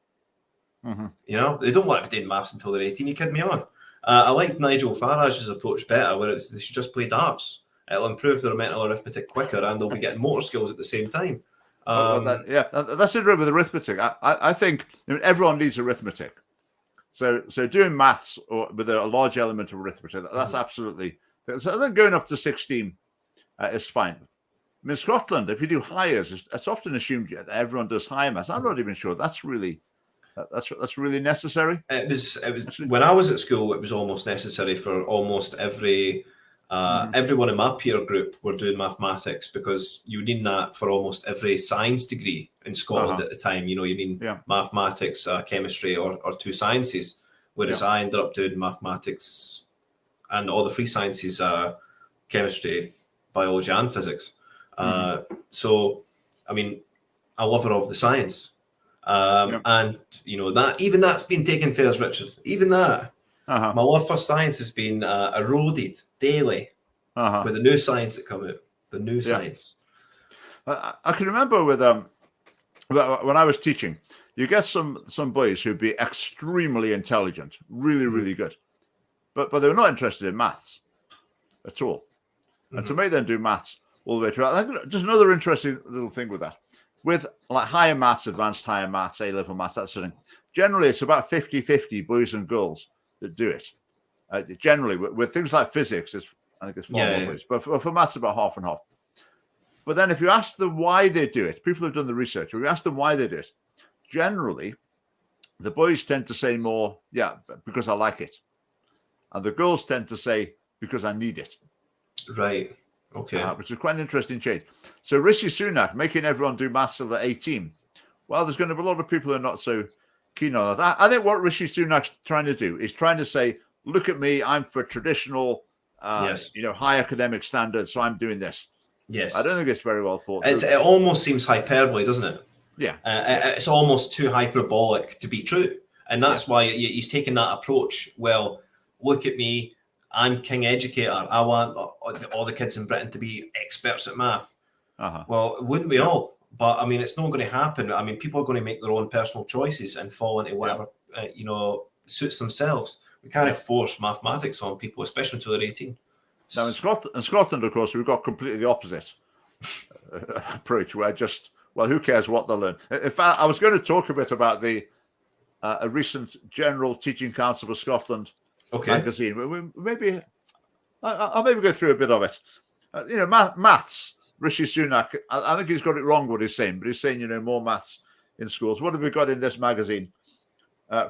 Speaker 2: You know, they don't want to be doing maths until they're 18. You kidding me on? I like Nigel Farage's approach better, where they should just play darts. It'll improve their mental arithmetic quicker, and they'll be getting motor skills at the same time.
Speaker 1: That's the dream with arithmetic. I think everyone needs arithmetic. So doing maths or with a large element of arithmetic, that's absolutely. So then going up to 16 is fine. I mean, Scotland, if you do hires, it's often assumed that everyone does higher maths. I'm not even sure that's really necessary.
Speaker 2: It was when I was at school, it was almost necessary for almost everyone in my peer group were doing mathematics, because you need that for almost every science degree in Scotland at the time. You know, you need mathematics, chemistry, or two sciences. Whereas I ended up doing mathematics and all the free sciences, chemistry, biology, and physics. So, I mean, a lover of the science. And, you know, that's been taken for us, Richard. Even that. My love for science has been eroded daily with the new science that come out. The new science.
Speaker 1: I can remember with when I was teaching, you get some boys who'd be extremely intelligent, really, really good, but they were not interested in maths at all. And to make them do maths all the way through, I think just another interesting little thing with that, with like higher maths, advanced higher maths, A-level maths, that sort of thing. Generally, it's about 50-50 boys and girls that do it. Generally, with things like physics, I think it's far more boys, but for maths, about half and half. But then if you ask them why they do it, people have done the research, if you ask them why they do it, generally, the boys tend to say more, because I like it. And the girls tend to say, because I need it.
Speaker 2: Right. Okay.
Speaker 1: Which is quite an interesting change. So Rishi Sunak making everyone do maths till they're 18. Well, there's going to be a lot of people who are not so keen on that. I think what Rishi Sunak's trying to do is trying to say, look at me, I'm for traditional, high academic standards, so I'm doing this.
Speaker 2: Yes.
Speaker 1: I don't think it's very well thought.
Speaker 2: It almost seems hyperbole, doesn't it?
Speaker 1: Yeah.
Speaker 2: It's almost too hyperbolic to be true. And that's why he's taken that approach. Well, look at me, I'm king educator. I want all the kids in Britain to be experts at math. Well, wouldn't we all? But I mean, it's not going to happen. I mean, people are going to make their own personal choices and fall into whatever suits themselves. We can't force mathematics on people, especially until they're 18.
Speaker 1: Now, in Scotland, of course, we've got completely the opposite approach, where who cares what they learn? In fact, I was going to talk a bit about a recent General Teaching Council for Scotland magazine. I'll maybe go through a bit of it. Maths. Rishi Sunak, I think he's got it wrong what he's saying, but he's saying, more maths in schools. What have we got in this magazine?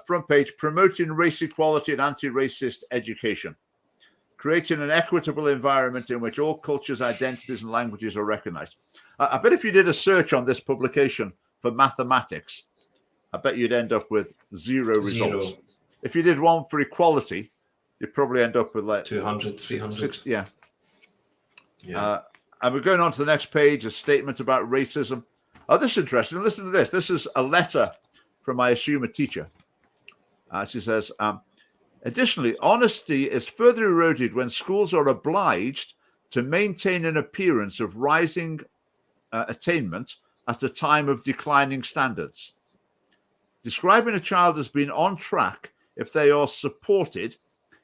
Speaker 1: Front page, promoting race equality and anti-racist education. Creating an equitable environment in which all cultures, identities, and languages are recognized. I bet if you did a search on this publication for mathematics, I bet you'd end up with zero results. If you did one for equality, you'd probably end up with like
Speaker 2: 200, 300.
Speaker 1: And we're going on to the next page, a statement about racism. Oh, this is interesting. Listen to this. This is a letter from, I assume, a teacher. She says, additionally, honesty is further eroded when schools are obliged to maintain an appearance of rising attainment at a time of declining standards. Describing a child as being on track if they are supported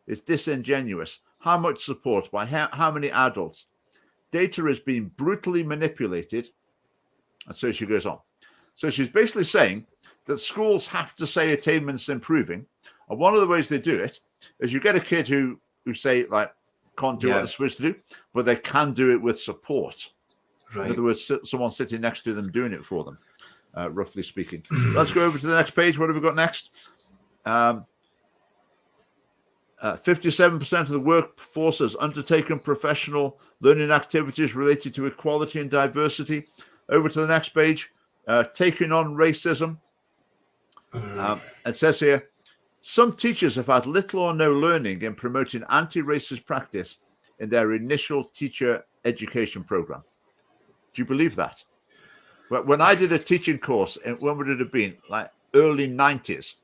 Speaker 1: is disingenuous. How much support? By how many adults? Data is being brutally manipulated. And so she goes on. So she's basically saying that schools have to say attainment's improving. And one of the ways they do it is you get a kid who say, like, can't do what they're supposed to do, but they can do it with support. Right. In other words, someone sitting next to them doing it for them, roughly speaking. Let's go over to the next page. What have we got next? 57% of the workforce has undertaken professional learning activities related to equality and diversity. Over to the next page, taking on racism. It says here, some teachers have had little or no learning in promoting anti-racist practice in their initial teacher education program. Do you believe that? When I did a teaching course, when would it have been? Like early 90s.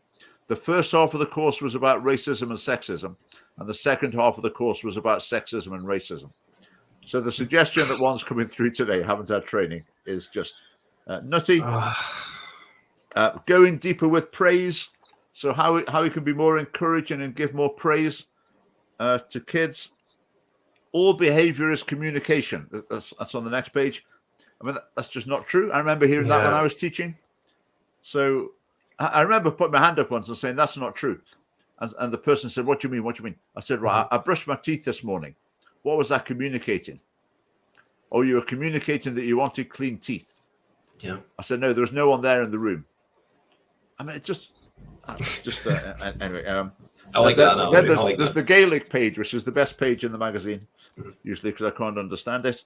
Speaker 1: The first half of the course was about racism and sexism, and the second half of the course was about sexism and racism. So the suggestion that one's coming through today haven't had training is just nutty. Going deeper with praise. So how we can be more encouraging and give more praise to kids. All behavior is communication. That's on the next page. I mean, that's just not true. I remember hearing that when I was teaching. So I remember putting my hand up once and saying, that's not true. And the person said, what do you mean? What do you mean? I said, right, I brushed my teeth this morning. What was that communicating? Oh, you were communicating that you wanted clean teeth.
Speaker 2: Yeah.
Speaker 1: I said, no, there was no one there in the room. I mean, anyway.
Speaker 2: I like that.
Speaker 1: Then there's the Gaelic page, which is the best page in the magazine, usually because I can't understand it.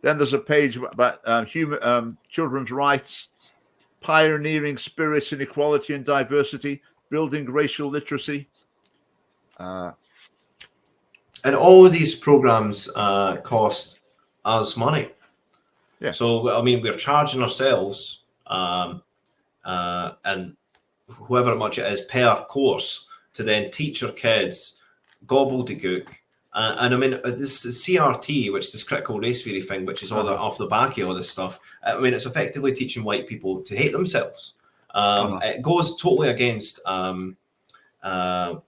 Speaker 1: Then there's a page about children's rights, pioneering spirits in equality and diversity, building racial literacy.
Speaker 2: And all of these programs cost us money.
Speaker 1: Yeah.
Speaker 2: So, I mean, we're charging ourselves and however much it is per course to then teach our kids gobbledygook. And I mean, this CRT, which is this critical race theory thing, which is all off the back of all this stuff. I mean, it's effectively teaching white people to hate themselves. It goes totally against Martin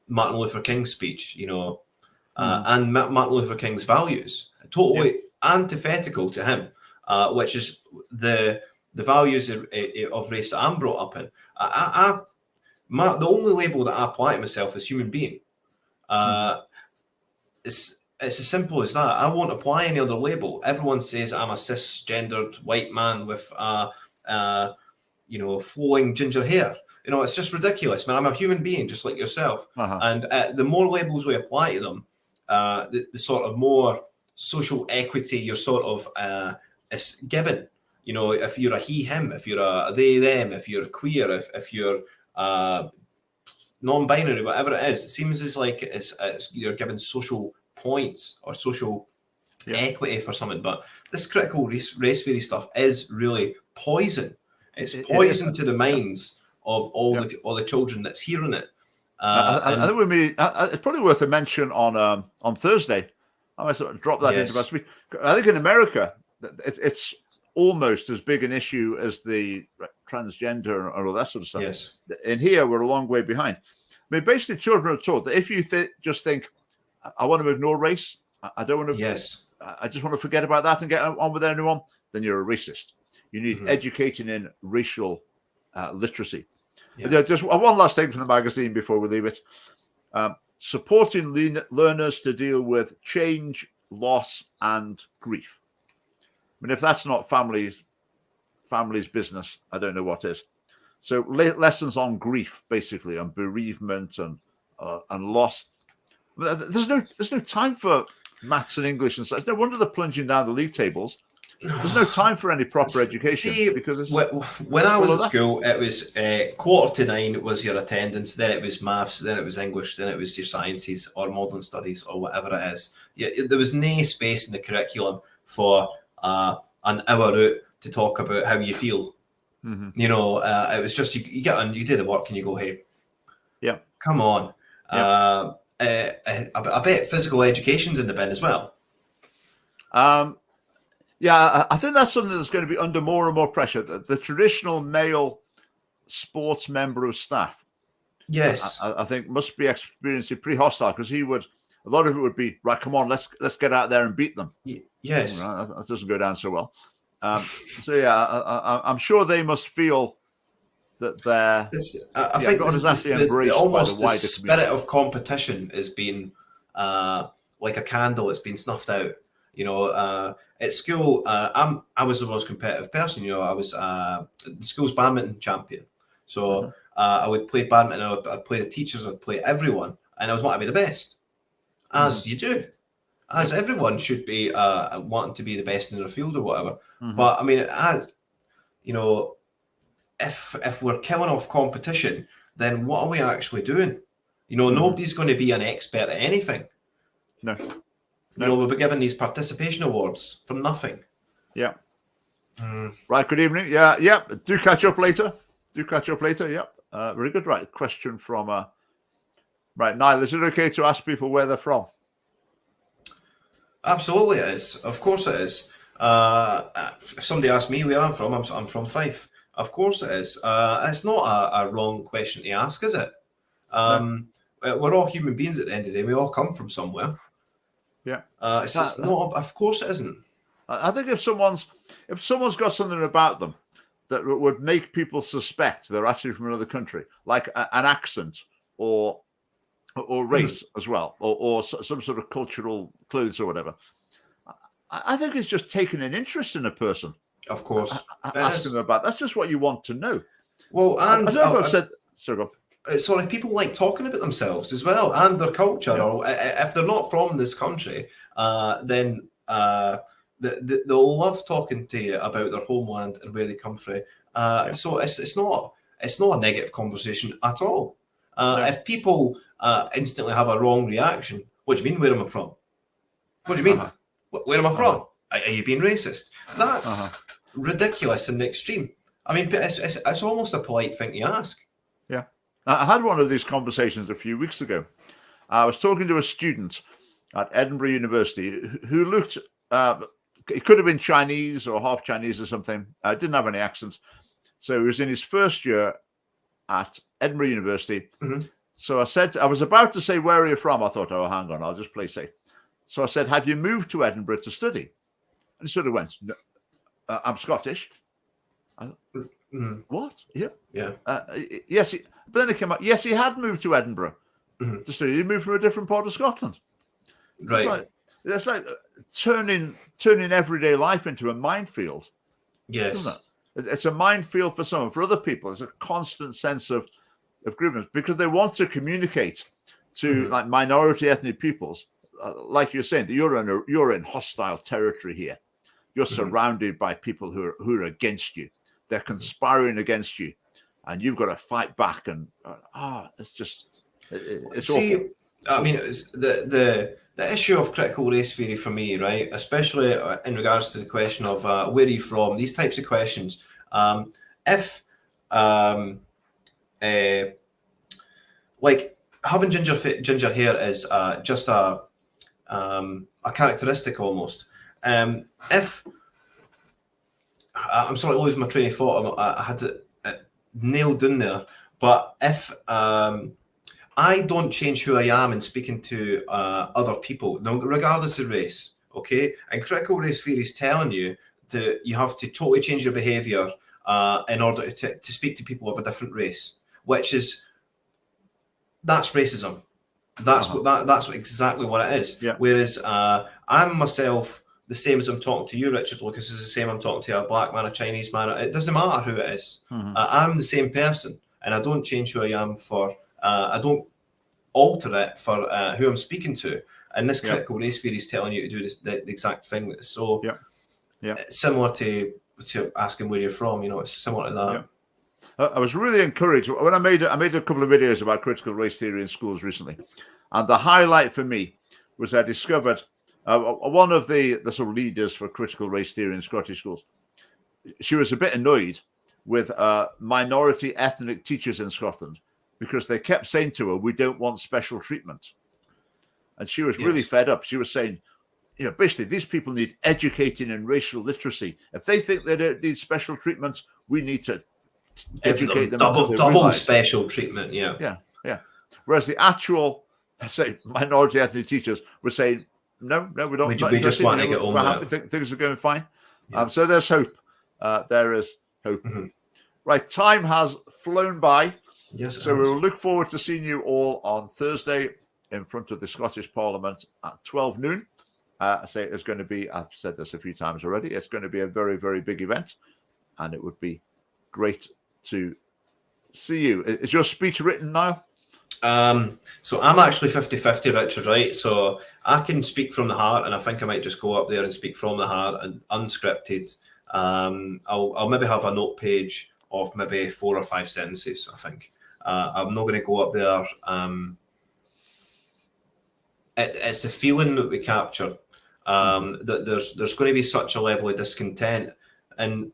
Speaker 2: Luther King's speech, and Martin Luther King's values. Totally antithetical to him, which is the values of race that I'm brought up in. The only label that I apply to myself is human being. It's as simple as that. I won't apply any other label. Everyone says I'm a cisgendered white man with flowing ginger hair. It's just ridiculous, man. I'm a human being just like yourself. And the more labels we apply to them, the sort of more social equity you're sort of is given. If you're a he, him, if you're a they, them, if you're queer, if you're non-binary, whatever it is, it seems as like it's you're given social points or social equity for something. But this critical race theory stuff is really poison. It's poison to the minds of all the children that's hearing it.
Speaker 1: I think it's probably worth a mention on Thursday. I might sort of drop that into my speech. I think in America, it's almost as big an issue as the transgender and all that sort of stuff.
Speaker 2: Yes.
Speaker 1: In here, we're a long way behind. I mean, basically, children are taught that if you just think, I want to ignore race, I don't want to.
Speaker 2: Yes.
Speaker 1: I just want to forget about that and get on with anyone, then you're a racist. You need educating in racial literacy. Yeah. Just one last thing from the magazine before we leave it. Supporting learners to deal with change, loss, and grief. I mean, if that's not family's business, I don't know what is. So lessons on grief, basically, on bereavement and loss. There's no time for maths and English and such. No wonder they're plunging down the league tables. There's no time for any proper education. Because
Speaker 2: when I was at school, it was 8:45 was your attendance, then it was maths, then it was English, then it was your sciences or modern studies or whatever it is. There was no space in the curriculum for an hour out to talk about how you feel. It was just you get on, you do the work and you go, hey, come on. I bet physical education's in the bin as well.
Speaker 1: I think that's something that's going to be under more and more pressure. The traditional male sports member of staff,
Speaker 2: yes,
Speaker 1: I think must be experiencing pretty hostile because a lot of it would be, right, come on, let's get out there and beat them.
Speaker 2: Yes,
Speaker 1: that doesn't go down so well. I'm sure they must feel that they're.
Speaker 2: I think
Speaker 1: not exactly embraced
Speaker 2: almost
Speaker 1: by the wider
Speaker 2: spirit
Speaker 1: community.
Speaker 2: of competition has been like a candle. It's been snuffed out. At school, I was the most competitive person. I was the school's badminton champion. So I would play badminton. I'd play the teachers. I'd play everyone, and I was wanting to be the best, as you do, as everyone should be wanting to be the best in their field or whatever. But I mean, as if we're killing off competition, then what are we actually doing? Nobody's going to be an expert at anything.
Speaker 1: No.
Speaker 2: You know, we'll be given these participation awards for nothing.
Speaker 1: Yeah. Right. Good evening. Yeah. Do catch up later. Yep. Very good. Right. Question from right, Niall. Is it okay to ask people where they're from?
Speaker 2: Absolutely, it is. Of course, it is. If somebody asks me where I'm from Fife. Of course, it is. It's not a wrong question to ask, is it?
Speaker 1: No.
Speaker 2: We're all human beings at the end of the day. We all come from somewhere.
Speaker 1: Yeah.
Speaker 2: It's just not. Of course, it isn't.
Speaker 1: I think if someone's got something about them that would make people suspect they're actually from another country, like an accent or race as well, or some sort of cultural clothes or whatever, I think it's just taking an interest in a person.
Speaker 2: Of course,
Speaker 1: asking them about that's just what you want to know.
Speaker 2: Well, and
Speaker 1: I don't know if I've said.
Speaker 2: Sorry, people like talking about themselves as well and their culture. Yeah. Or if they're not from this country, then they'll love talking to you about their homeland and where they come from. So it's not a negative conversation at all. If people instantly have a wrong reaction, what do you mean? Where am I from? What do you mean? Where am I from? Are you being racist? That's ridiculous in the extreme. I mean, it's almost a polite thing to ask.
Speaker 1: Yeah. I had one of these conversations a few weeks ago. I was talking to a student at Edinburgh University who looked, it could have been Chinese or half Chinese or something. Didn't have any accent. So he was in his first year at Edinburgh University. Mm-hmm. So I was about to say, where are you from? I thought, oh, hang on, I'll just play safe. So I said, have you moved to Edinburgh to study? And he sort of went, no, I'm Scottish. What? Yeah. Yes. But then it came out, yes, he had moved to Edinburgh to study. He moved from a different part of Scotland.
Speaker 2: Right.
Speaker 1: It's like turning everyday life into a minefield.
Speaker 2: Yes.
Speaker 1: Isn't it? It's a minefield for someone. For other people, it's a constant sense of grievance because they want to communicate to like minority ethnic peoples, like you're saying, that you're in hostile territory here. You're surrounded by people who are against you. They're conspiring against you, and you've got to fight back. And it's just it's awful.
Speaker 2: I mean, it's the issue of critical race theory for me, right? Especially in regards to the question of where are you from? These types of questions. If like having ginger hair is just a characteristic almost. If I'm sorry, always my train of thought. I had it nailed in there. But if I don't change who I am in speaking to other people, regardless of race, okay? And critical race theory is telling you you have to totally change your behaviour in order to speak to people of a different race, that's racism. That's exactly what it is.
Speaker 1: Yeah.
Speaker 2: Whereas I'm myself the same as I'm talking to you, Richard Lucas, is the same I'm talking to a black man, a Chinese man. It doesn't matter who it is. I'm the same person, and I don't change who I am for. I don't alter it for who I'm speaking to. And this critical race theory is telling you to do the exact thing. So it's similar to asking where you're from. You know, it's similar to that.
Speaker 1: I was really encouraged when I made a couple of videos about critical race theory in schools recently, and the highlight for me was I discovered one of the sort of leaders for critical race theory in Scottish schools. She was a bit annoyed with minority ethnic teachers in Scotland because they kept saying to her, "We don't want special treatment," and she was really fed up. She was saying, you know, basically these people need educating in racial literacy. If they think they don't need special treatment, we need to educate them.
Speaker 2: Double special treatment. Yeah.
Speaker 1: Whereas the actual, say, minority ethnic teachers were saying, no, we don't.
Speaker 2: We just want to get on
Speaker 1: with it. Things are going fine. So there's hope. There is hope. Right, time has flown by.
Speaker 2: Yes.
Speaker 1: So we will look forward to seeing you all on Thursday in front of the Scottish Parliament at 12 noon. I say it's going to be, I've said this a few times already, it's going to be a very, very big event, and it would be great to see you. Is your speech written, Niall?
Speaker 2: So I'm actually 50-50, Richard, right? So I can speak from the heart, and I think I might just go up there and speak from the heart and unscripted. I'll maybe have a note page of maybe 4 or 5 sentences, I think. I'm not going to go up there. It's the feeling that we capture That there's going to be such a level of discontent. And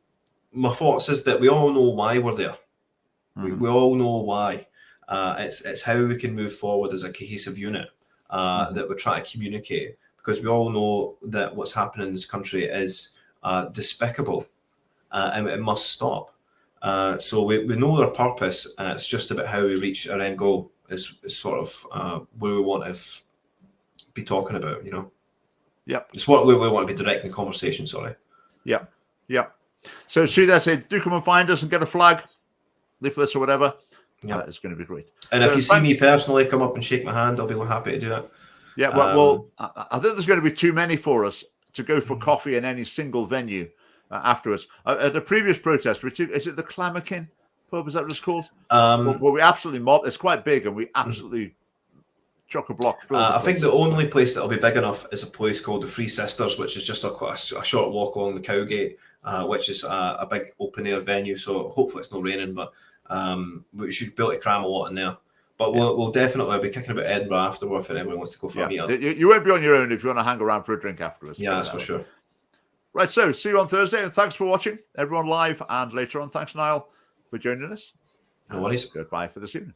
Speaker 2: my thoughts is that we all know why we're there. We all know why. It's how we can move forward as a cohesive unit that we're trying to communicate, because we all know that what's happening in this country is despicable and it must stop. So we know our purpose, and it's just about how we reach our end goal is sort of where we want to be talking about, you know.
Speaker 1: Yep.
Speaker 2: It's what we want to be directing the conversation, sorry.
Speaker 1: Yep. Yep. So see there, say, do come and find us and get a flag, leaflets or whatever. Yeah, it's going to be great.
Speaker 2: And if you see me personally, come up and shake my hand. I'll be happy to do that.
Speaker 1: Yeah, well, I think there's going to be too many for us to go for coffee in any single venue afterwards. At a previous protest, is it the Clamakin pub? Is that what it's called? Well, we absolutely mobbed. It's quite big, and we absolutely chock-a-block.
Speaker 2: I think the only place that'll be big enough is a place called the Three Sisters, which is just a short walk along the Cowgate, which is a big open-air venue. So hopefully it's not raining, but we should be able to cram a lot in there. But we'll definitely be kicking about Edinburgh afterwards if anyone wants to go for a meetup.
Speaker 1: You won't be on your own if you want to hang around for a drink afterwards.
Speaker 2: Yeah, that's for sure.
Speaker 1: Right, so see you on Thursday, and thanks for watching, everyone live and later on. Thanks, Niall, for joining us.
Speaker 2: No worries.
Speaker 1: Goodbye for this evening.